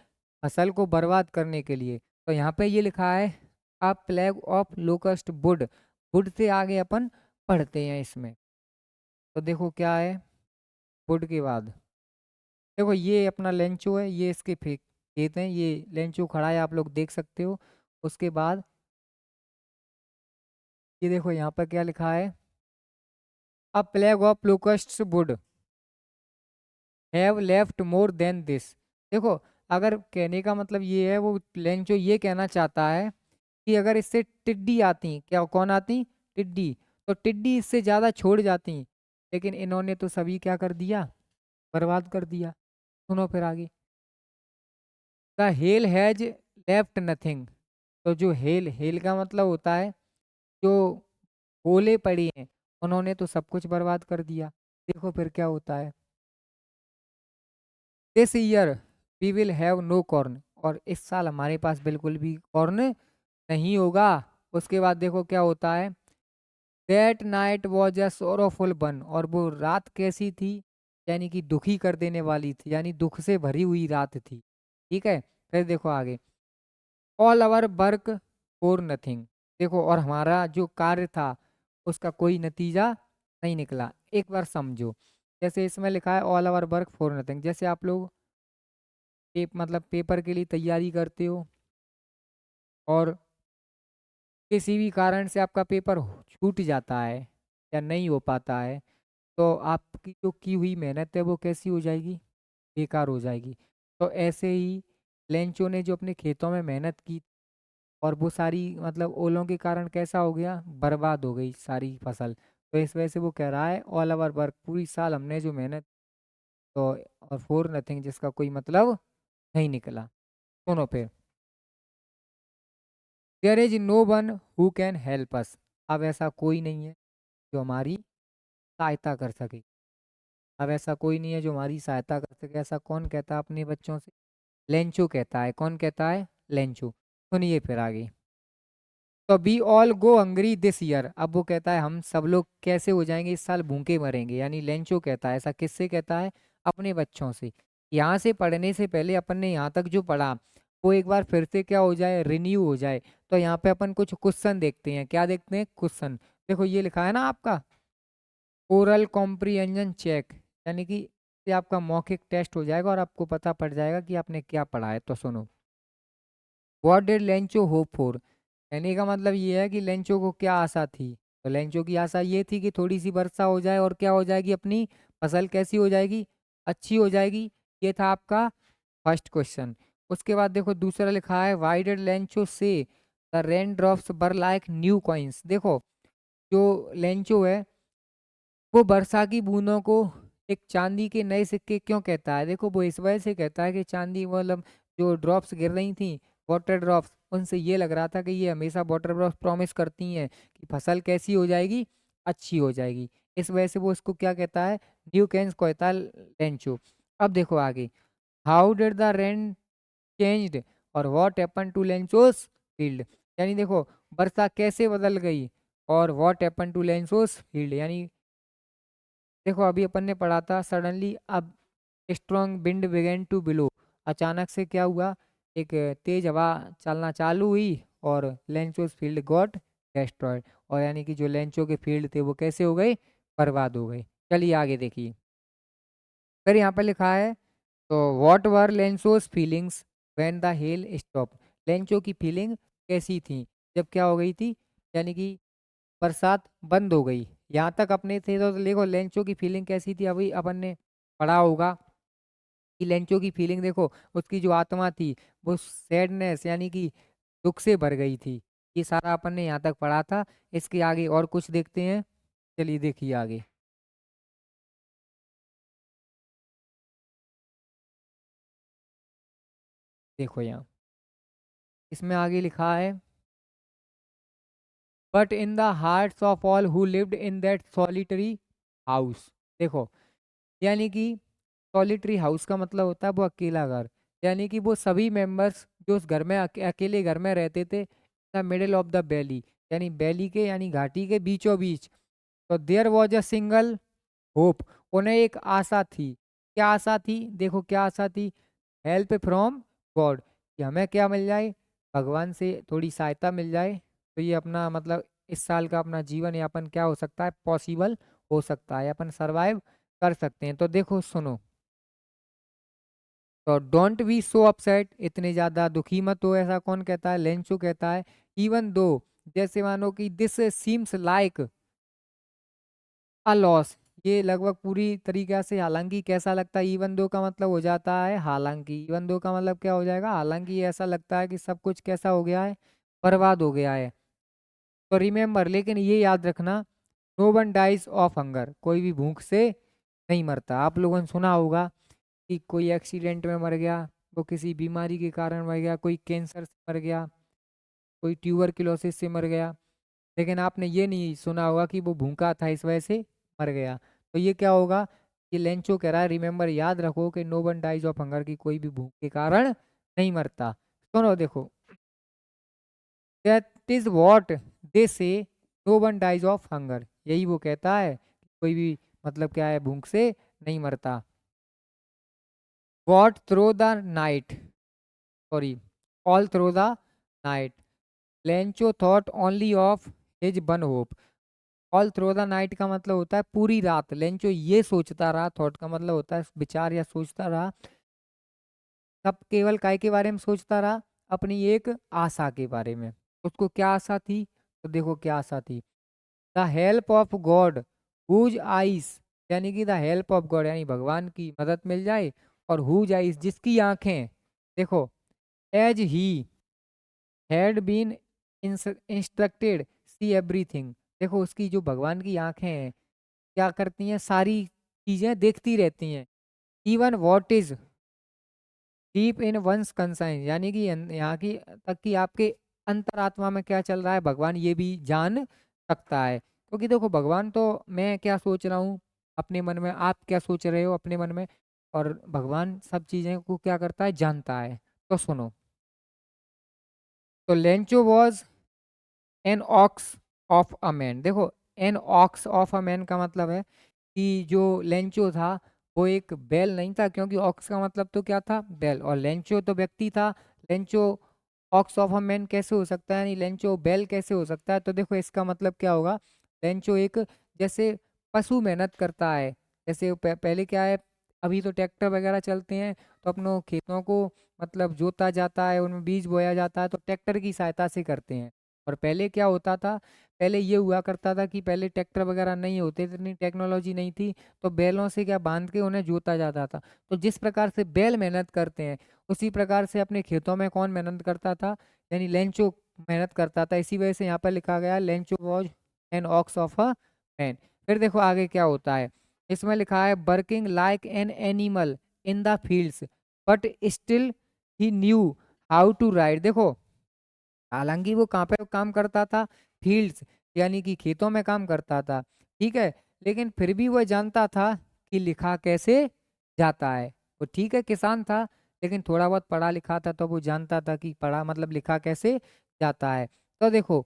फसल को बर्बाद करने के लिए, तो यहाँ पे ये लिखा है अ plague of locust would, would say आगे अपन पढ़ते हैं इसमें, तो देखो क्या है वुड के बाद, देखो ये अपना लेंचो है, ये इसके खेत हैं, ये लेंचो खड़ा है आप लोग देख सकते हो। उसके बाद ये देखो यहाँ पर क्या लिखा है, अ plague of locust would have left more than this, देखो अगर कहने का मतलब ये है, वो लेंचो ये कहना चाहता है कि अगर इससे टिड्डी आती, क्या कौन आती, टिड्डी, तो टिड्डी इससे ज़्यादा छोड़ जाती, लेकिन इन्होंने तो सभी क्या कर दिया, बर्बाद कर दिया। सुनो फिर आगे, the hell has left nothing, तो जो हेल, हेल का मतलब होता है जो ओले पड़ी हैं, उन्होंने तो सब कुछ बर्बाद कर दिया। देखो फिर क्या होता है, this year we will have no corn, और इस साल हमारे पास बिल्कुल भी कॉर्न नहीं होगा। उसके बाद देखो क्या होता है, that night was a sorrowful one, और वो रात कैसी थी, यानी कि दुखी कर देने वाली थी, यानी दुख से भरी हुई रात थी। ठीक है, फिर देखो आगे, all our work for nothing, देखो और हमारा जो कार्य था उसका कोई नतीजा नहीं निकला। एक बार समझो, जैसे इसमें लिखा है all our work for nothing, जैसे आप लोग मतलब पेपर के लिए तैयारी करते हो, और किसी भी कारण से आपका पेपर छूट जाता है या नहीं हो पाता है, तो आपकी जो की हुई मेहनत है वो कैसी हो जाएगी, बेकार हो जाएगी। तो ऐसे ही लेंचो ने जो अपने खेतों में मेहनत की, और वो सारी मतलब ओलों के कारण कैसा हो गया, बर्बाद हो गई सारी फसल। तो इस वजह से वो कह रहा है ऑल आवर वर्क, पूरी साल हमने जो मेहनत, तो और फोर नथिंग, जिसका कोई मतलब नहीं निकला। सुनो फिर, there is no one who can help us, अब ऐसा कोई नहीं है जो हमारी सहायता कर सके, अब ऐसा कोई नहीं है जो हमारी सहायता कर सके, ऐसा कौन कहता है अपने बच्चों से, लेंचो कहता है। कौन कहता है, लेंचो। सुनिए फिर आगे, तो be all go hungry this year, अब वो कहता है हम सब लोग कैसे हो जाएंगे इस साल, भूखे मरेंगे, यानी लेंचो कहता है ऐसा, किससे कहता है, अपने बच्चों से। यहाँ से पढ़ने से पहले अपन ने यहाँ तक जो पढ़ा वो एक बार फिर से क्या हो जाए, रिन्यू हो जाए। तो यहाँ पे अपन कुछ क्वेश्चन देखते हैं, क्या देखते हैं, क्वेश्चन। देखो ये लिखा है ना आपका ओरल कॉम्प्रिहेंशन चेक, यानी कि ये आपका मौखिक टेस्ट हो जाएगा और आपको पता पड़ जाएगा कि आपने क्या पढ़ा है। तो सुनो, what did Lencho hope for, कहने का मतलब ये है कि लेंचो को क्या आशा थी, तो लेंचो की आशा ये थी कि थोड़ी सी वर्षा हो जाए और क्या हो जाएगी, अपनी फसल कैसी हो जाएगी, अच्छी हो जाएगी। ये था आपका फर्स्ट क्वेश्चन। उसके बाद देखो दूसरा लिखा है, वाई डिड लेंचो से the rain drops were like new coins, देखो जो लेंचो है वो वर्षा की बूंदों को एक चांदी के नए सिक्के क्यों कहता है, देखो वो इस वजह से कहता है कि चांदी मतलब जो ड्रॉप्स गिर रही थी वाटर ड्रॉप्स, उनसे ये लग रहा था कि ये हमेशा वाटर ड्रॉप्स प्रॉमिस करती हैं कि फसल कैसी हो जाएगी, अच्छी हो जाएगी। इस वजह से वो इसको क्या कहता है, ड्यूकेन्स कहता है लेंचो। अब देखो आगे, how did the rain changed और what happen to Lencho's field, यानी देखो वर्षा कैसे बदल गई और what happen to Lencho's field, यानी देखो अभी अपन ने पढ़ा था सडनली अब strong wind began to blow, अचानक से क्या हुआ, एक तेज हवा चलना चालू हुई और लेंचोस फील्ड गॉट डेस्ट्रॉयड, और यानी कि जो लेंचो के फील्ड थे वो कैसे हो गए, बर्बाद हो गए। चलिए आगे देखिए, फिर यहाँ पर लिखा है तो what were Lencho's feelings when the hail stop, Lencho की फीलिंग कैसी थी जब क्या हो गई थी, यानी कि बरसात बंद हो गई। यहाँ तक अपने थे तो देखो लेंचो की फीलिंग कैसी थी, अभी अपन ने पढ़ा होगा कि लेंचो की फीलिंग देखो, उसकी जो आत्मा थी वो सैडनेस यानी कि दुख से भर गई थी। ये सारा अपन ने यहाँ तक पढ़ा था। इसके आगे और कुछ देखते हैं, चलिए देखिए आगे, देखो यहाँ इसमें आगे लिखा है but in the hearts of all who lived in that solitary house, देखो यानी कि सॉलिटरी हाउस का मतलब होता है वो अकेला घर, यानी कि वो सभी मेंबर्स जो उस घर में अकेले घर में रहते थे, the middle of the valley, यानी वैली के यानी घाटी के बीचों बीच, तो there was a single hope, उन्हें एक आशा थी। क्या आशा थी, देखो क्या आशा थी, हेल्प फ्रॉम गॉड, कि हमें क्या मिल जाए, भगवान से थोड़ी सहायता मिल जाए, तो ये अपना मतलब इस साल का अपना जीवन यापन क्या हो सकता है, पॉसिबल हो सकता है, अपन सरवाइव कर सकते हैं। तो देखो सुनो, तो डोंट बी सो अपसेट, इतने ज्यादा दुखी मत हो, ऐसा कौन कहता है, लेंचो कहता है। इवन दो, जैसे मानो कि this seems like a loss, ये लगभग पूरी तरीके से, हालांकि कैसा लगता है, इवन दो का मतलब हो जाता है हालांकि, इवन दो का मतलब क्या हो जाएगा, हालांकि ये ऐसा लगता है कि सब कुछ कैसा हो गया है, बर्बाद हो गया है। तो रिमेम्बर, लेकिन ये याद रखना, no one dies of hunger, कोई भी भूख से नहीं मरता। आप लोगों ने सुना होगा कि कोई एक्सीडेंट में मर गया, वो किसी बीमारी के कारण मर गया, कोई कैंसर से मर गया, कोई ट्यूबरक्लोसिस से मर गया, लेकिन आपने ये नहीं सुना होगा कि वो भूखा था इस वजह से मर गया। तो ये क्या होगा, ये लेंचो कह रहा है रिमेम्बर, याद रखो कि no one dies of hunger, की कोई भी भूख के कारण नहीं मरता। सुनो देखो, that is what they say, no one dies of hunger, यही वो कहता है कि कोई भी मतलब क्या है, भूख से नहीं मरता। What through the night, sorry, all through the night, Lencho thought only of his one hope, all through the night का मतलब होता है पूरी रात लेंचो ये सोचता रहा, थॉट का मतलब होता है विचार या सोचता रहा, तब केवल काय के बारे में सोचता रहा, अपनी एक आशा के बारे में। उसको क्या आशा थी, तो देखो क्या आशा थी, the help of God whose eyes, यानी कि द हेल्प ऑफ गॉड यानी भगवान की मदद मिल जाए, और हुज आइस जिसकी आंखें, देखो as he had been instructed see everything, देखो उसकी जो भगवान की आंखें हैं क्या करती हैं, सारी चीजें देखती रहती हैं, even what is deep in one's conscience, यानी कि यहाँ की तक कि आपके अंतरात्मा में क्या चल रहा है भगवान ये भी जान सकता है, क्योंकि देखो भगवान तो, मैं क्या सोच रहा हूँ अपने मन में, आप क्या सोच रहे हो अपने मन में, और भगवान सब चीजें को क्या करता है, जानता है। तो सुनो, तो Lencho was an ox of a man, देखो an ox of a man का मतलब है कि जो लेंचो था वो एक बैल नहीं था, क्योंकि ऑक्स का मतलब तो क्या था, बैल, और लेंचो तो व्यक्ति था। Lencho aux of a man कैसे हो सकता है, यानी लेंचो बैल कैसे हो सकता है, तो देखो इसका मतलब क्या होगा, लेंचो एक, जैसे पशु मेहनत करता है, जैसे पहले क्या है, अभी तो ट्रैक्टर वगैरह चलते हैं, तो अपनों खेतों को मतलब जोता जाता है, उनमें बीज बोया जाता है तो ट्रैक्टर की सहायता से करते हैं। और पहले क्या होता था, पहले ये हुआ करता था कि पहले ट्रैक्टर वगैरह नहीं होते, इतनी टेक्नोलॉजी नहीं थी, तो बैलों से क्या बांध के उन्हें जोता जाता था। तो जिस प्रकार से बैल मेहनत करते हैं, उसी प्रकार से अपने खेतों में कौन मेहनत करता था, यानी लेंचो मेहनत करता था। इसी वजह से यहाँ पर लिखा गया Lencho was an ox of a man. फिर देखो आगे क्या होता है, इसमें लिखा है working like an animal in the fields but still he knew how to write. देखो, हालांकि वो कहाँ पे काम करता था, फील्ड्स यानी कि खेतों में काम करता था, ठीक है, लेकिन फिर भी वो जानता था कि लिखा कैसे जाता है। वो ठीक है किसान था, लेकिन थोड़ा बहुत पढ़ा लिखा था, तो वो जानता था कि पढ़ा मतलब लिखा कैसे जाता है। तो देखो,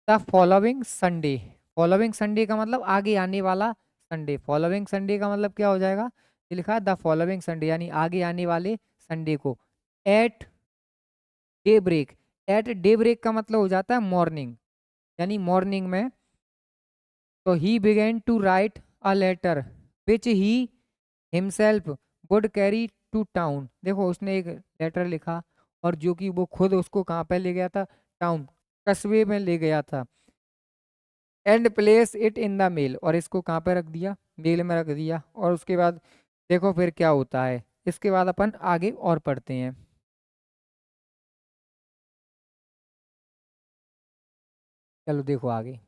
the following Sunday, following Sunday का मतलब आगे आने वाला संडे, फॉलोइंग संडे का मतलब क्या हो जाएगा, ये लिखा है द फॉलोइंग संडे यानी आगे आने वाले संडे को, at day break. At day break का मतलब हो जाता है मॉर्निंग, यानी मॉर्निंग में। तो he began to write a letter which he himself would carry to town. देखो, उसने एक लेटर लिखा, और जो कि वो खुद उसको कहाँ पे ले गया था, टाउन, कस्बे में ले गया था। And place it in the mail, और इसको कहाँ पे रख दिया, मेल में रख दिया। और उसके बाद देखो फिर क्या होता है, इसके बाद अपन आगे और पढ़ते हैं। चलो देखो आगे,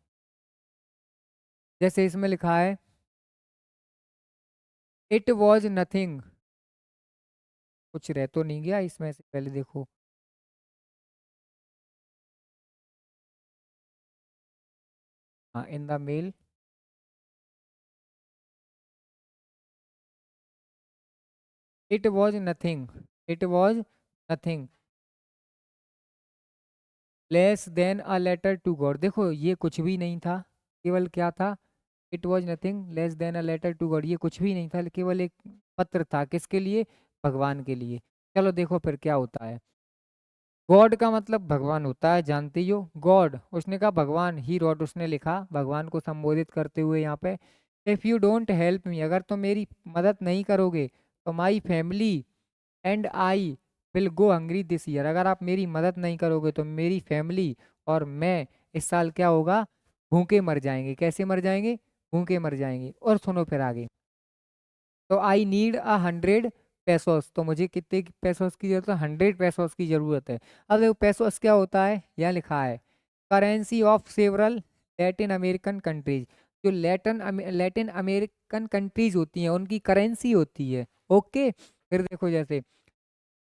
जैसे इसमें लिखा है, इट वॉज नथिंग, कुछ रह तो नहीं गया इसमें से, पहले देखो। हाँ, in the mail, it was nothing, it was nothing less than a letter to God. देखो, ये कुछ भी नहीं था, केवल क्या था, it was nothing less than a letter to God, ये कुछ भी नहीं था, केवल एक पत्र था, किसके लिए, भगवान के लिए। चलो देखो फिर क्या होता है। गॉड का मतलब भगवान होता है, जानते ही हो, गॉड, उसने कहा भगवान, ही रॉट, उसने लिखा भगवान को संबोधित करते हुए यहाँ पे, if you don't help me, अगर तुम मेरी मदद नहीं करोगे, तो my family and I will go hungry this year, अगर आप मेरी मदद नहीं करोगे तो मेरी फैमिली और मैं इस साल क्या होगा, भूखे मर जाएंगे। कैसे मर जाएंगे, भूखे मर जाएंगे। और सुनो फिर आगे, तो आई नीड 100 पैसोस, तो मुझे कितने पैसोस की जरूरत है, 100 पैसोस की जरूरत है। अब देखो पैसोस क्या होता है, यहाँ लिखा है currency of several Latin American countries, जो लैटिन अमेरिकन कंट्रीज होती हैं उनकी करेंसी होती है। ओके, फिर देखो, जैसे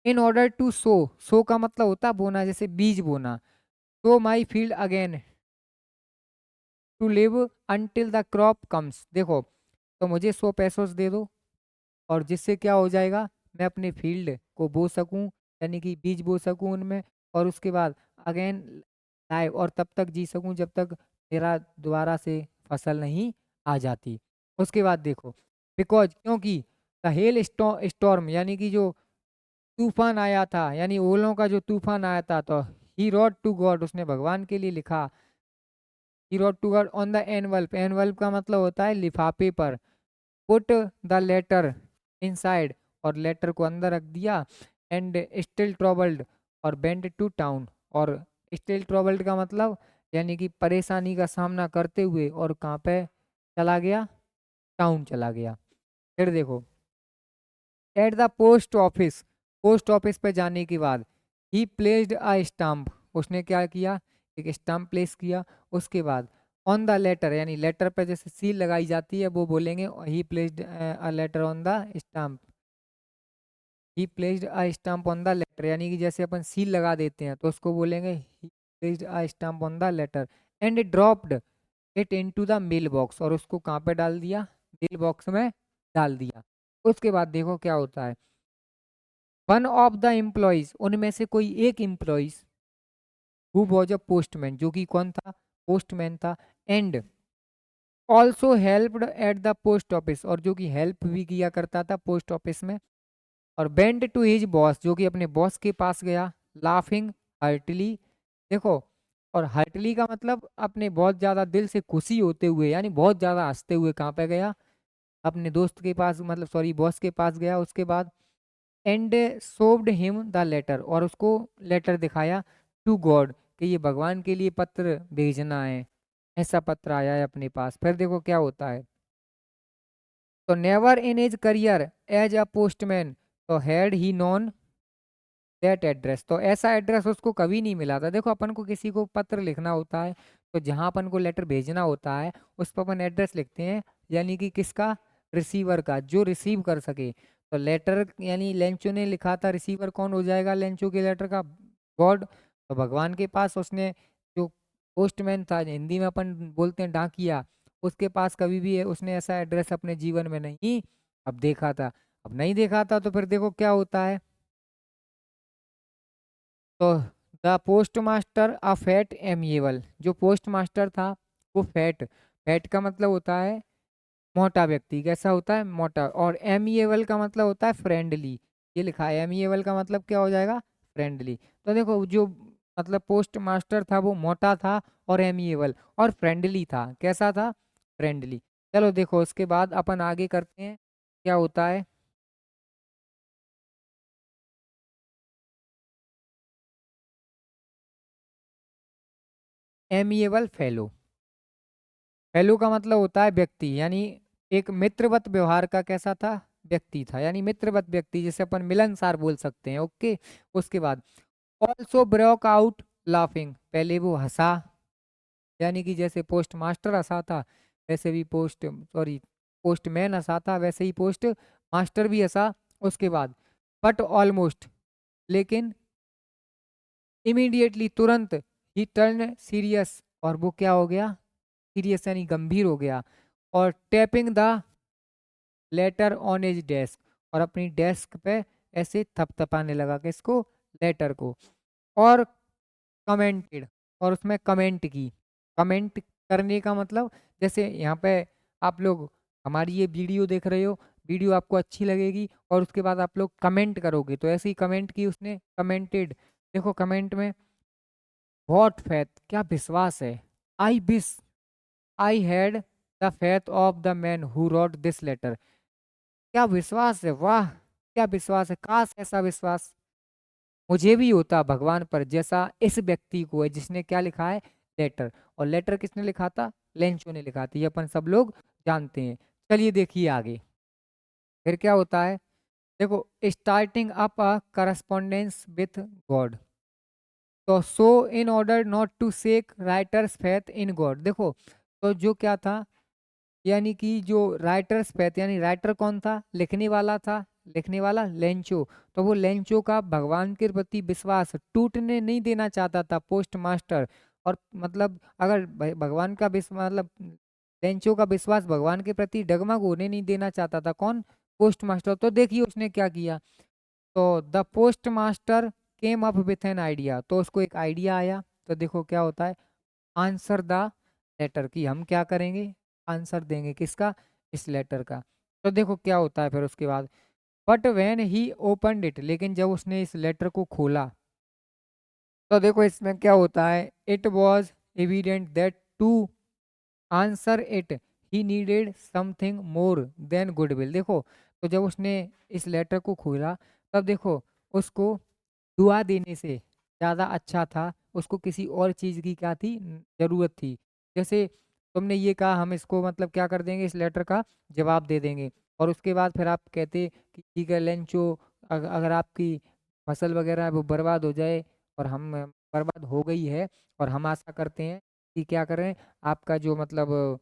इन ऑर्डर टू सो, सो का मतलब होता है बोना, जैसे बीज बोना, sow my field again to live until the crop comes. देखो, तो मुझे 100 पैसोस दे दो, और जिससे क्या हो जाएगा, मैं अपने फील्ड को बो सकूं, यानी कि बीज बो सकूं उनमें, और उसके बाद अगेन लाइव, और तब तक जी सकूं जब तक मेरा दोबारा से फसल नहीं आ जाती। उसके बाद देखो, बिकॉज, क्योंकि द हेल स्टॉर्म, यानी कि जो तूफान आया था, यानी ओलों का जो तूफान आया था, तो ही रोट टू गॉड, उसने भगवान के लिए लिखा, he wrote to God on the envelope, envelope का मतलब होता है लिफाफे पर, पुट द लेटर इनसाइड, और लेटर को अंदर रख दिया, एंड स्टिल ट्रबल्ड और बेंट टू टाउन, और स्टिल ट्रबल्ड का मतलब यानी कि परेशानी का सामना करते हुए, और कहाँ पे चला गया, टाउन चला गया। फिर देखो, at the post office, post office पे जाने के बाद ही प्लेस्ड अ स्टाम्प, उसने क्या किया, एक स्टाम्प प्लेस किया। उसके बाद ऑन द लेटर, यानी लेटर पे जैसे सील लगाई जाती है, वो बोलेंगे he placed a letter on the stamp, he placed a stamp on the letter, यानी कि जैसे अपन सील लगा देते हैं तो उसको बोलेंगे he placed a stamp on the letter, and dropped it into the mail box, और उसको कहाँ पे डाल दिया, मेल बॉक्स में डाल दिया। उसके बाद देखो क्या होता है, वन ऑफ द एम्प्लॉयज, उनमें से कोई एक employees, who was a postman, जो कि कौन था, पोस्टमैन था, and also helped at the post office, और जो कि हेल्प भी किया करता था पोस्ट ऑफिस में, और बेंड टू हिज बॉस, जो कि अपने बॉस के पास गया, लाफिंग हार्टली। देखो, और हार्टली का मतलब अपने बहुत ज़्यादा दिल से खुशी होते हुए, यानी बहुत ज़्यादा हंसते हुए कहाँ पे गया, अपने दोस्त के पास, मतलब सॉरी बॉस के पास गया। उसके बाद एंड सोव्ड हिम द लेटर, और उसको लेटर दिखाया, टू गॉड, कि ये भगवान के लिए पत्र भेजना है, ऐसा पत्र आया है अपने पास। फिर देखो क्या होता है, तो never in his career as a postman, तो had he known that address, तो ऐसा एड्रेस उसको कभी नहीं मिला था। देखो, अपन को किसी को पत्र लिखना होता है, तो जहाँ अपन को लेटर भेजना होता है उस पर अपन एड्रेस लिखते हैं, यानी कि किसका, रिसीवर का, जो रिसीव कर सके। तो लेटर यानी लेंचो ने लिखा था, रिसीवर कौन हो जाएगा लेंचो के लेटर का? गॉड। तो भगवान के पास उसने जो पोस्टमैन था, हिंदी में अपन बोलते हैं डाकिया, उसके पास कभी भी उसने ऐसा एड्रेस अपने जीवन में नहीं अब देखा था। अब नहीं देखा था तो फिर देखो क्या होता है। तो the post master a fat amiable, जो पोस्ट मास्टर था वो फैट, फैट का मतलब होता है मोटा व्यक्ति, कैसा होता है? मोटा। और एमिएबल का मतलब होता है फ्रेंडली। ये लिखा है, एमिएबल का मतलब क्या हो जाएगा? फ्रेंडली। तो देखो जो मतलब पोस्ट मास्टर था वो मोटा था और एमिएबल और फ्रेंडली था। कैसा था? फ्रेंडली। चलो देखो उसके बाद अपन आगे करते हैं क्या होता है। एमिएबल फेलो, फेलो का मतलब होता है व्यक्ति, यानी एक मित्रवत व्यवहार का कैसा था? व्यक्ति था, यानी मित्रवत व्यक्ति, जिसे अपन मिलनसार बोल सकते हैं। ओके। उसके बाद ऑल्सो ब्रोक आउट लाफिंग, पहले वो हंसा, यानी कि जैसे पोस्ट मास्टर हंसा था वैसे भी पोस्टमैन हंसा था, वैसे ही पोस्ट मास्टर भी हंसा। उसके बाद बट ऑलमोस्ट, लेकिन इमीडिएटली तुरंत, ही टर्न सीरियस, और वो क्या हो गया? सीरियस यानी गंभीर हो गया। और tapping the letter on his desk, और अपनी डेस्क पे ऐसे थपथपाने लगा किसको? लेटर को। और कमेंटेड, और उसमें कमेंट की। कमेंट करने का मतलब, जैसे यहाँ पे आप लोग हमारी ये वीडियो देख रहे हो, वीडियो आपको अच्छी लगेगी और उसके बाद आप लोग कमेंट करोगे, तो ऐसे ही कमेंट की उसने, कमेंटेड। देखो कमेंट में व्हाट फेथ, क्या विश्वास है। I wish I had the faith of the man who wrote this letter, क्या विश्वास है, वाह क्या विश्वास है, काश ऐसा विश्वास मुझे भी होता भगवान पर जैसा इस व्यक्ति को है जिसने क्या लिखा है? लेटर। और लेटर किसने लिखा था? लेंचो ने लिखा था, ये अपन सब लोग जानते हैं। चलिए देखिए आगे फिर क्या होता है। देखो starting up a correspondence with God, तो so in order not to shake writer's faith in God. देखो तो जो क्या था, यानी कि जो राइटर्स फेथ, यानी राइटर कौन था? लिखने वाला था, लिखने वाला लेंचो। तो वो लेंचो का भगवान के प्रति विश्वास टूटने नहीं देना चाहता था पोस्ट मास्टर। और मतलब अगर भगवान का विश्वास, मतलब लेंचो का विश्वास भगवान के प्रति डगमग होने नहीं देना चाहता था। कौन? Post master. तो देखिए उसने क्या किया। तो the post master came up with an idea, तो उसको एक आइडिया आया। तो देखो क्या होता है, आंसर द लेटर की, हम क्या करेंगे? आंसर देंगे किसका? इस लेटर का। तो देखो क्या होता है फिर उसके बाद, but when he opened it, लेकिन जब उसने इस लेटर को खोला तो देखो इसमें क्या होता है, it was evident that to answer it he needed something more than goodwill. देखो तो जब उसने इस लेटर को खोला तब देखो उसको दुआ देने से ज़्यादा अच्छा था, उसको किसी और चीज़ की क्या थी? ज़रूरत थी। जैसे तुमने ये कहा हम इसको मतलब क्या कर देंगे, इस लेटर का जवाब दे देंगे, और उसके बाद फिर आप कहते कि ठीक है लेंचो, अगर आपकी फसल वगैरह है वो बर्बाद हो जाए, और हम बर्बाद हो गई है, और हम आशा करते हैं कि क्या करें, आपका जो मतलब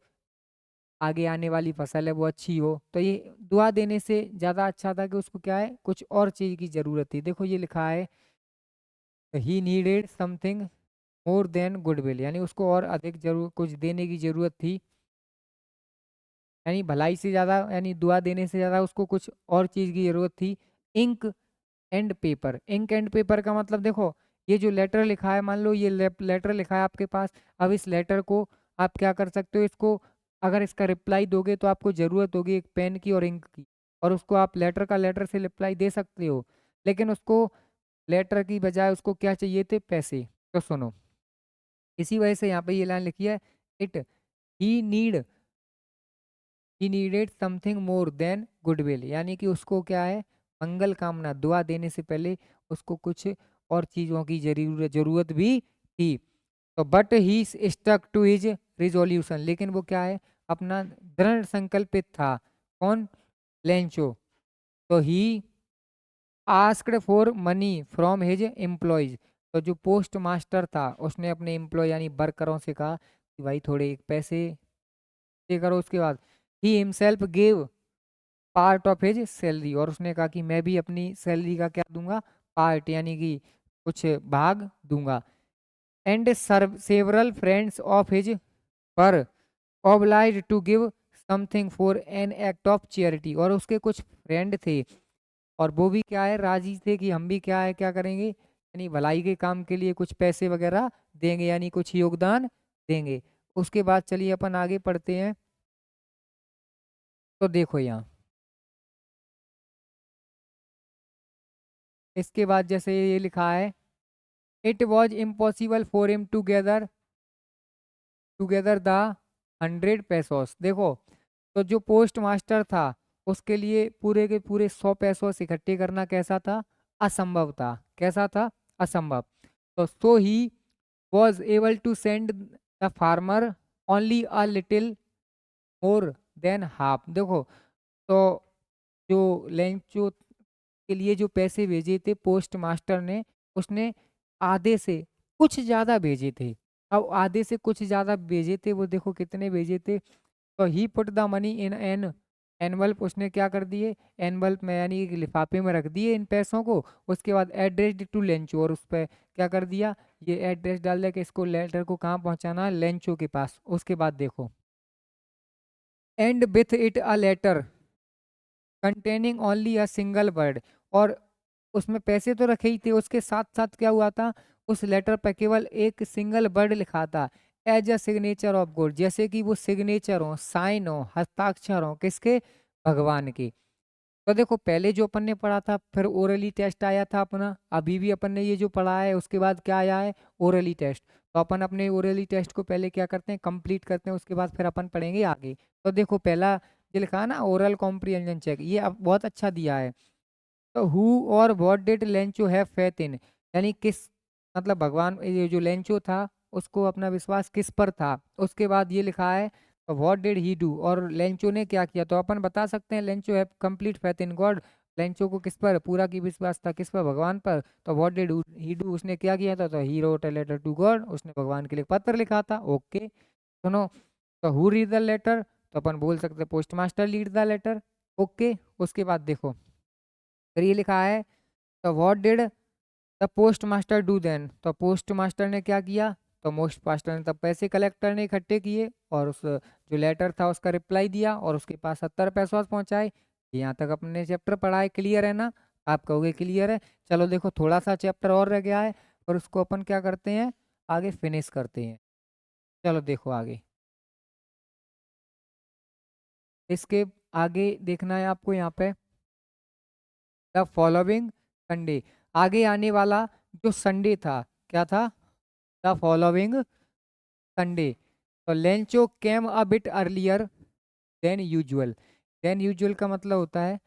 आगे आने वाली फसल है वो अच्छी हो, तो ये दुआ देने से ज़्यादा अच्छा था कि उसको क्या है, कुछ और चीज़ की ज़रूरत थी। देखो ये लिखा है, ही needed something more than goodwill, यानी उसको और अधिक जरूर कुछ देने की जरूरत थी, यानी भलाई से ज़्यादा, यानी दुआ देने से ज़्यादा उसको कुछ और चीज़ की जरूरत थी। Ink and paper, ink and paper का मतलब देखो, ये जो लेटर लिखा है, मान लो ये लेटर लिखा है आपके पास, अब इस लेटर को आप क्या कर सकते हो, इसको अगर इसका रिप्लाई दोगे तो आपको ज़रूरत होगी एक पेन की और इंक की, और उसको आप लेटर का लेटर से रिप्लाई दे सकते हो, लेकिन उसको लेटर की बजाय उसको क्या चाहिए थे? पैसे। तो सुनो, इसी वजह से यहाँ पे ये लाइन लिखी है, it he need he needed something more than goodwill, यानी कि उसको क्या है, मंगल कामना, दुआ देने से पहले उसको कुछ और चीज़ों की जरूरत भी थी। तो but he stuck to his resolution, लेकिन वो क्या है, अपना दृढ़ संकल्पित था। कौन? लेंचो। तो he asked for money from his employees, तो जो पोस्ट मास्टर था उसने अपने एम्प्लॉय यानी वर्करों से कहा कि भाई थोड़े एक पैसे पे करो। उसके बाद he himself gave part of his salary, और उसने कहा कि मैं भी अपनी सैलरी का क्या दूंगा, पार्ट, यानी कि कुछ भाग दूंगा। And several friends of his पर obliged to give something for an act of charity, और उसके कुछ फ्रेंड थे और वो भी क्या है, राजी थे कि हम भी क्या है, क्या करेंगे, यानी भलाई के काम के लिए कुछ पैसे वगैरह देंगे, यानी कुछ योगदान देंगे। उसके बाद चलिए अपन आगे पढ़ते हैं। तो देखो यहाँ, इसके बाद जैसे ये लिखा है, it was impossible for him together the 100 pesos. देखो, तो जो पोस्ट मास्टर था उसके लिए पूरे के पूरे 100 पेसोस इकट्ठे करना कैसा था, असंभव था। कैसा था, असंभव। तो so he was able to send the farmer only a little more than half. देखो, तो जो लेंचो के लिए जो पैसे भेजे थे पोस्ट मास्टर ने, उसने आधे से कुछ ज्यादा भेजे थे। अब आधे से कुछ ज्यादा भेजे थे, वो देखो कितने भेजे थे। तो he put the money in an envelope, उसने क्या कर दिए, एनवल्प में यानी कि लिफाफे में रख दिए इन पैसों को। उसके बाद एड्रेस टू लेंचो, और उस पर क्या कर दिया, ये एड्रेस डाल दिया कि इसको लेटर को कहाँ पहुंचाना है, लेंचो के पास। उसके बाद देखो, and with it a letter containing only a single word, और उसमें पैसे तो रखे ही थे, उसके साथ साथ क्या हुआ था, उस लेटर पर केवल एक सिंगल वर्ड लिखा था, as a signature of God, जैसे कि वो सिग्नेचर हो, साइन हो, हस्ताक्षर हो, किसके, भगवान के। तो देखो, पहले जो अपन ने पढ़ा था, फिर ओरली टेस्ट आया था अपना, अभी भी अपन ने ये जो पढ़ा है उसके बाद क्या आया है, ओरली टेस्ट। तो अपन अपने ओरली टेस्ट को पहले क्या करते हैं, कंप्लीट करते हैं, उसके बाद फिर अपन पढ़ेंगे आगे। तो देखो, पहला ये लिखा है ना, ओरल कॉम्प्रिहेंशन चेक, ये अब बहुत अच्छा दिया है। तो हु और what did Lencho have faith in, यानी किस, मतलब भगवान, ये जो लेंचो था उसको अपना विश्वास किस पर था। उसके बाद ये लिखा है, व्हाट डिड ही डू, और लेंचो ने क्या किया। तो अपन बता सकते हैं Lencho have complete faith in God, Lencho को किस पर पूरा की विश्वास था, किस पर, भगवान पर। तो व्हाट डिड ही डू, उसने क्या किया था, तो he wrote a letter to God, उसने भगवान के लिए पत्र लिखा था। ओके, सुनो, तो हु रीड द लेटर, तो अपन बोल सकते हैं post master read the letter. Okay, उसके बाद देखो, फिर ये लिखा है, तो what did the post master do then, तो पोस्ट मास्टर ने क्या किया, तो पोस्ट मास्टर ने तब पैसे कलेक्टर ने इकट्ठे किए और उस जो लेटर था उसका रिप्लाई दिया और उसके पास 70 पैसे पहुंचाए। यहाँ तक अपने चैप्टर पढ़ा है, क्लियर है ना, आप कहोगे क्लियर है। चलो देखो, थोड़ा सा चैप्टर और रह गया है, और उसको अपन क्या करते हैं, आगे फिनिश करते हैं। चलो देखो आगे, इसके आगे देखना है आपको यहाँ पे, द फॉलोइंग संडे, आगे आने वाला जो संडे था, क्या था, द फॉलोइंग संडे। तो Lencho came a bit earlier than usual, than usual का मतलब होता है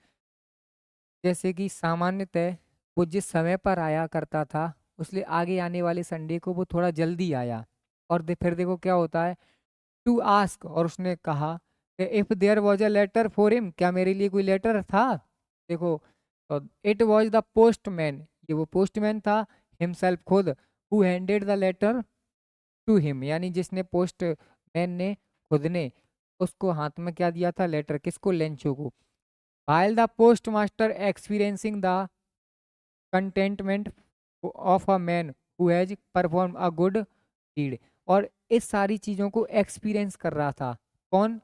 जैसे कि सामान्यतः वो जिस समय पर आया करता था, उसलिए आगे आने वाले संडे को वो थोड़ा जल्दी आया। और फिर देखो क्या होता है, टू आस्क, और उसने कहा कि if there was a letter for him, क्या मेरे लिए कोई लेटर था। देखो, तो इट वॉज द पोस्टमैन, ये वो पोस्टमैन था हिमसेल्फ, खुद, who handed the letter to him, यानी जिसने, पोस्टमैन ने, खुद ने उसको हाथ में क्या दिया था, लेटर, किसको, लेंचो को। while the postmaster experiencing the contentment of a man who has performed a good deed, और इस सारी चीजों को एक्सपीरियंस कर रहा था, कौन,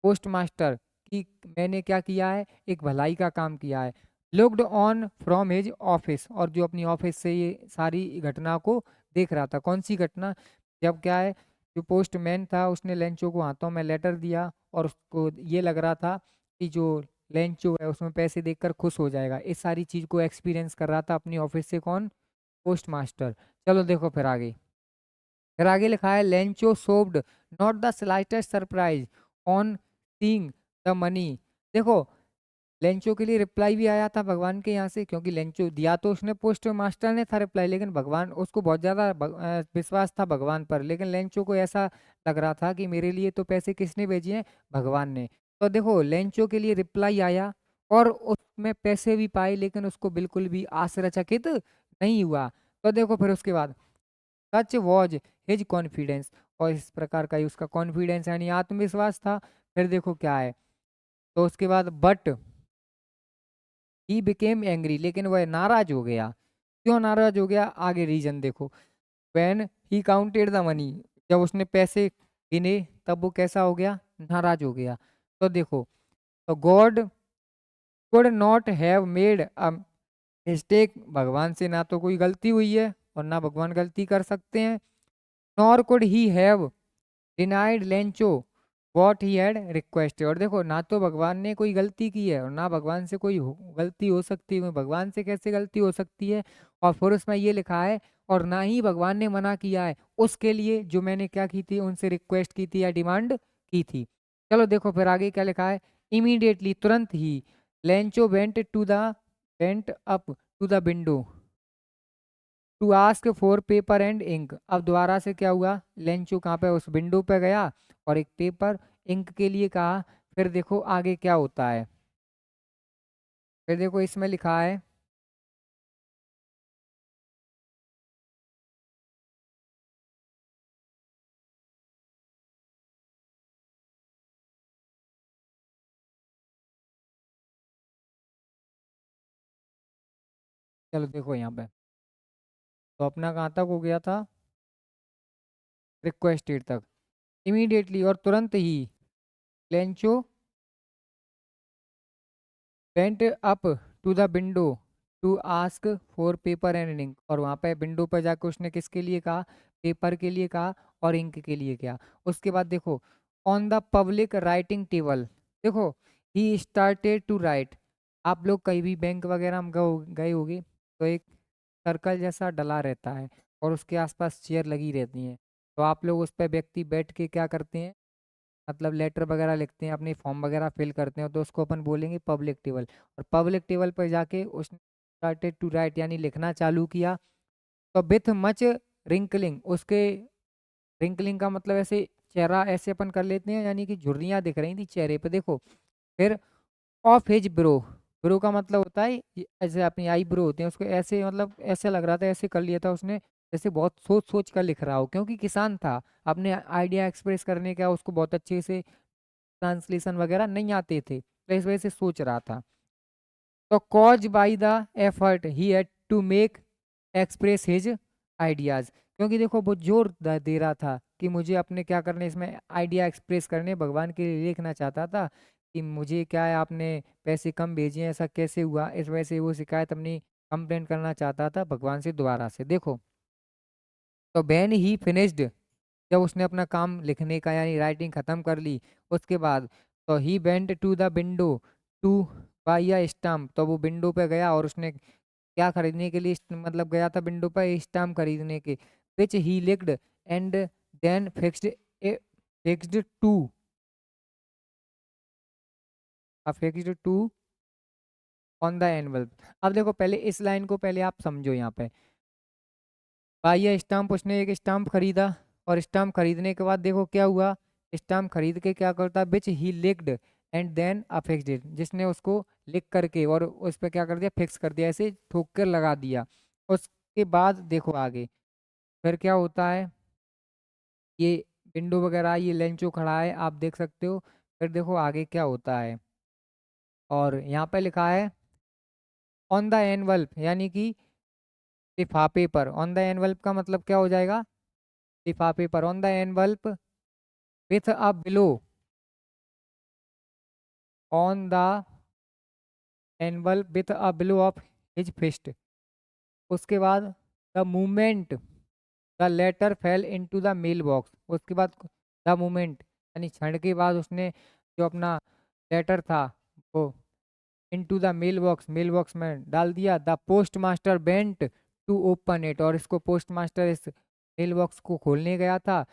पोस्ट मास्टर, कि मैंने क्या किया है, एक भलाई का काम किया है। Looked on from his office, और जो अपनी ऑफिस से ये सारी घटना को देख रहा था, कौन सी घटना, जब क्या है, जो पोस्टमैन था उसने लेंचो को हाथों में लेटर दिया और उसको ये लग रहा था कि जो लेंचो है उसमें पैसे देखकर खुश हो जाएगा, इस सारी चीज को एक्सपीरियंस कर रहा था अपनी ऑफिस से, कौन, पोस्ट मास्टर। चलो देखो फिर आगे लिखा है, Lencho showed not the slightest surprise on seeing the money. देखो, लेंचो के लिए रिप्लाई भी आया था भगवान के यहाँ से, क्योंकि लेंचो दिया तो उसने पोस्ट मास्टर ने था रिप्लाई, लेकिन भगवान, उसको बहुत ज्यादा विश्वास था भगवान पर, लेकिन लेंचो को ऐसा लग रहा था कि मेरे लिए तो पैसे किसने भेजे हैं, भगवान ने। तो देखो, लेंचो के लिए रिप्लाई आया और उसमें पैसे भी पाए, लेकिन उसको बिल्कुल भी आश्चर्यचकित नहीं हुआ। तो देखो फिर उसके बाद, सच वॉज हिज कॉन्फिडेंस, और इस प्रकार का ही उसका कॉन्फिडेंस यानी आत्मविश्वास था। फिर देखो क्या है, तो उसके बाद बट ही बिकेम एंग्री, लेकिन वह नाराज हो गया। क्यों नाराज हो गया, आगे रीजन देखो। When he counted the money, जब उसने पैसे गिने तब वो कैसा हो गया, नाराज हो गया। तो देखो, तो God could not have made a mistake, भगवान से ना तो कोई गलती हुई है और ना भगवान गलती कर सकते हैं। Nor could he have denied Lencho what he had requested, और देखो ना तो भगवान ने कोई गलती की है और ना भगवान से कोई गलती हो सकती है, भगवान से कैसे गलती हो सकती है। और फिर उसमें ये लिखा है, और ना ही भगवान ने मना किया है उसके लिए जो मैंने क्या की थी, उनसे रिक्वेस्ट की थी या डिमांड की थी। चलो देखो फिर आगे क्या लिखा है, इमीडिएटली तुरंत ही Lencho went up to the window to ask for paper and ink. अब दोबारा से क्या हुआ, लेंचू कहाँ पे, उस विंडो पे गया और एक पेपर इंक के लिए कहा। फिर देखो आगे क्या होता है, फिर देखो इसमें लिखा है, चलो देखो यहाँ पे, तो अपना कहाँ तक हो गया था, रिक्वेस्टेड तक। इमीडिएटली और तुरंत ही Lencho went up to the window to ask for paper and ink, और वहाँ पे विंडो पर जाकर उसने किसके लिए कहा, पेपर के लिए कहा और इंक के लिए क्या। उसके बाद देखो, on the public writing table, देखो ही स्टार्टेड टू राइट। आप लोग कहीं भी बैंक वगैरह में गए होगे तो एक सर्कल जैसा डला रहता है और उसके आसपास चेयर लगी रहती हैं, तो आप लोग उस पर व्यक्ति बैठ के क्या करते हैं, मतलब लेटर वगैरह लिखते हैं, अपने फॉर्म वगैरह फिल करते हैं, तो उसको अपन बोलेंगे पब्लिक टेबल। और पब्लिक टेबल पर जाके उसने स्टार्टेड टू राइट यानी लिखना चालू किया। तो विथ मच रिंकलिंग, उसके रिंकलिंग का मतलब ऐसे चेहरा ऐसे अपन कर लेते हैं, यानी कि झुर्रियाँ दिख रही थी चेहरे पे देखो। फिर ऑफ हिज ब्रो, ब्रो का मतलब होता है ऐसे अपनी आई ब्रो होते हैं, उसको ऐसे मतलब ऐसे लग रहा था, ऐसे कर लिया था उसने जैसे बहुत सोच सोच कर लिख रहा हो, क्योंकि किसान था, अपने आइडिया एक्सप्रेस करने का उसको बहुत अच्छे से ट्रांसलेशन वगैरह नहीं आते थे, तो इस वजह से सोच रहा था। तो cause by the effort he had to make express his ideas, क्योंकि देखो वो जोर दे रहा था कि मुझे अपने क्या करने, इसमें आइडिया एक्सप्रेस करने, भगवान के लिए लिखना चाहता था कि मुझे क्या है, आपने पैसे कम भेजे हैं, ऐसा कैसे हुआ, इस वजह से वो शिकायत अपनी कंप्लेंट करना चाहता था भगवान से दोबारा से। देखो, तो बैन ही फिनिश्ड, जब उसने अपना काम लिखने का यानी राइटिंग ख़त्म कर ली, उसके बाद तो he went to the window to buy a stamp, तो वो विंडो पे गया और उसने क्या खरीदने के लिए, मतलब गया था विंडो पे स्टाम्प खरीदने के, which he licked and then fixed to fixed to on the envelope. अब देखो पहले इस लाइन को पहले आप समझो, यहाँ पे बाई स्टाम्प, उसने एक स्टाम्प खरीदा और स्टाम्प खरीदने के बाद देखो क्या हुआ, स्टाम्प खरीद के क्या करता, विच he licked and then अफिक्स्ड it, जिसने उसको लिख करके और उस पर क्या कर दिया, फिक्स कर दिया, ऐसे ठोक कर लगा दिया। उसके बाद देखो आगे फिर क्या होता है, ये विंडो वगैरह ये लेंचो खड़ा है आप देख सकते हो। फिर देखो आगे क्या होता है, और यहाँ पे लिखा है ऑन द एनवल्प, यानी कि लिफाफे पर, ऑन द एनवल्प का मतलब क्या हो जाएगा, लिफाफे पर, on the envelope with a blow, on the envelope with a blow of his fist. उसके बाद the movement the letter fell into the mail box, उसके बाद द मूवमेंट यानी क्षण के बाद उसने जो अपना लेटर था वो इनटू द मेल बॉक्स में डाल दिया। The post master went to open it, और इसको पोस्ट मास्टर इस मेल बॉक्स को खोलने गया था।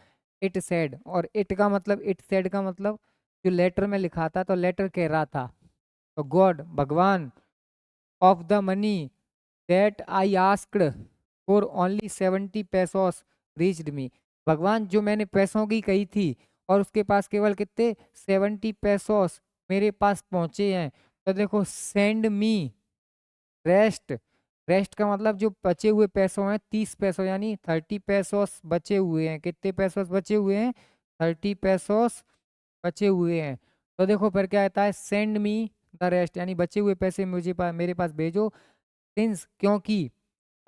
इट सेड, और इट का मतलब, इट सेड का मतलब जो लेटर में लिखा था, तो लेटर कह रहा था, तो गॉड भगवान of the money that I asked for only 70 pesos reached me, भगवान जो मैंने पैसों की कही थी और उसके पास केवल कितने 70 पैसोस मेरे पास पहुंचे हैं। तो देखो सेंड मी रेस्ट, रेस्ट का मतलब जो बचे हुए पैसों हैं 30 पैसों, यानी 30 पैसोस बचे हुए हैं, कितने पैसोस बचे हुए हैं, 30 पैसोस बचे हुए हैं। तो देखो फिर क्या आता है, सेंड मी द रेस्ट, यानी बचे हुए पैसे मेरे पास भेजो, सिंस क्योंकि,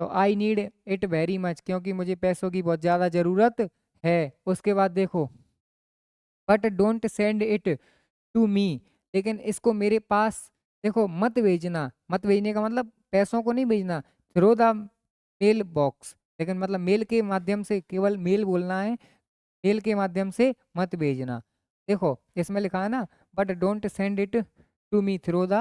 तो I need it very much, क्योंकि मुझे पैसों की बहुत ज़्यादा ज़रूरत है। उसके बाद देखो, but don't send it to me, लेकिन इसको मेरे पास देखो मत भेजना। मत भेजने का मतलब पैसों को नहीं भेजना, थ्रो द मेल बॉक्स, लेकिन मतलब मेल के माध्यम से, केवल मेल बोलना है, मेल के माध्यम से मत भेजना। देखो इसमें लिखा है ना, but don't send it to me through the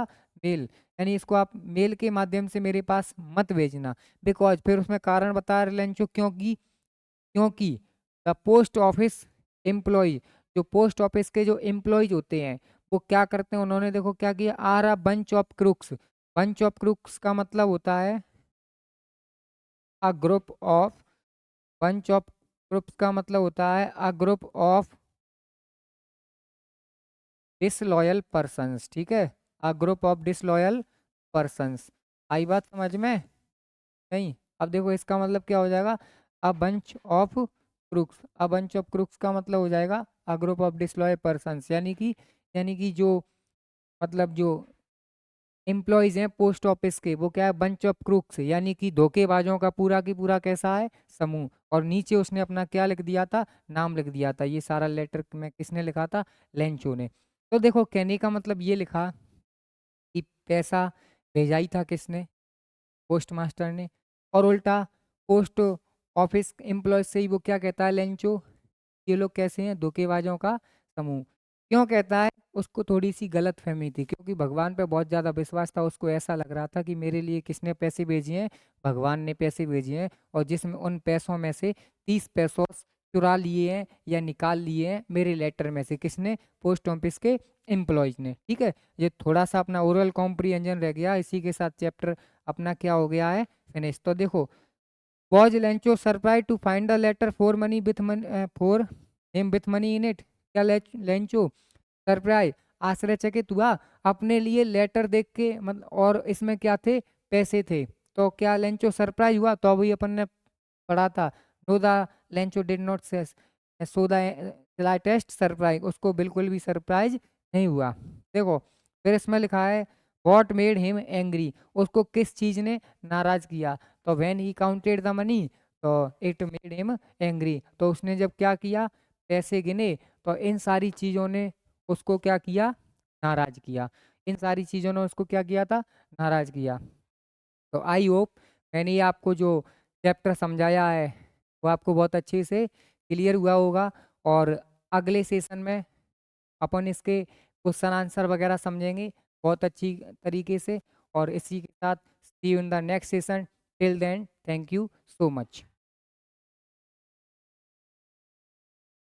mail, यानी इसको आप मेल के माध्यम से मेरे पास मत भेजना। बिकॉज फिर उसमें कारण बता रहे लेंचो, क्योंकि द पोस्ट ऑफिस एम्प्लॉय, जो पोस्ट ऑफिस के जो एम्प्लॉयज होते हैं वो क्या करते हैं, उन्होंने देखो क्या किया, are a bunch of crooks. Bunch of crooks का मतलब होता है a group of, bunch of groups का मतलब होता है a group of disloyal persons, ठीक है, a group of disloyal persons. आई बात समझ में? नहीं, अब देखो इसका मतलब क्या हो जाएगा, a bunch of crooks, a bunch of crooks का मतलब हो जाएगा a group of disloyal persons, यानी कि जो मतलब जो एम्प्लॉयज हैं पोस्ट ऑफिस के, वो क्या है, बंच ऑफ क्रूक्स, यानी कि धोखेबाजों का पूरा की पूरा कैसा है, समूह। और नीचे उसने अपना क्या लिख दिया था, नाम लिख दिया था। ये सारा लेटर में किसने लिखा था, लेंचो ने। तो देखो कहने का मतलब ये लिखा कि पैसा भेजा ही था किसने, पोस्ट मास्टर ने। और उल्टा पोस्ट ऑफिस एम्प्लॉय से ही वो क्या कहता है लेंचो, ये लोग कैसे हैं, धोखेबाजों का समूह। क्यों कहता है, उसको थोड़ी सी गलत फहमी थी, क्योंकि भगवान पे बहुत ज़्यादा विश्वास था। उसको ऐसा लग रहा था कि मेरे लिए किसने पैसे भेजे हैं, भगवान ने पैसे भेजे हैं, और जिसमें उन पैसों में से 30 पैसों चुरा लिए हैं या निकाल लिए हैं मेरे लेटर में से, किसने, पोस्ट ऑफिस के एम्प्लॉयज ने। ठीक है, ये थोड़ा सा अपना ओरल कॉम्प्रीहेंजन रह गया, इसी के साथ चैप्टर अपना क्या हो गया है, फिनिश। तो देखो, was Lencho surprised to find a letter for money with for him with money in it? क्या लेंचो सरप्राइज, आश्चर्यचकित हुआ अपने लिए लेटर देख के, मतलब और इसमें क्या थे, पैसे थे। तो क्या लेंचो सरप्राइज हुआ, तो अभी अपन ने पढ़ा था, know the Lencho did not so the slightest surprise, उसको बिल्कुल भी सरप्राइज नहीं हुआ। देखो फिर इसमें लिखा है वॉट मेड हिम एंग्री, उसको किस चीज ने नाराज किया, तो when he counted the money, तो इट मेड हिम एंग्री, तो उसने जब क्या किया, पैसे गिने, तो इन सारी चीजों ने उसको क्या किया, नाराज किया। इन सारी चीजों ने उसको क्या किया था, नाराज किया। तो आई होप मैंने ये आपको जो चैप्टर समझाया है वो आपको बहुत अच्छे से क्लियर हुआ होगा। और अगले सेशन में अपन इसके क्वेश्चन आंसर वगैरह समझेंगे बहुत अच्छी तरीके से। और इसी के साथ see you in the next session, till then thank you so much.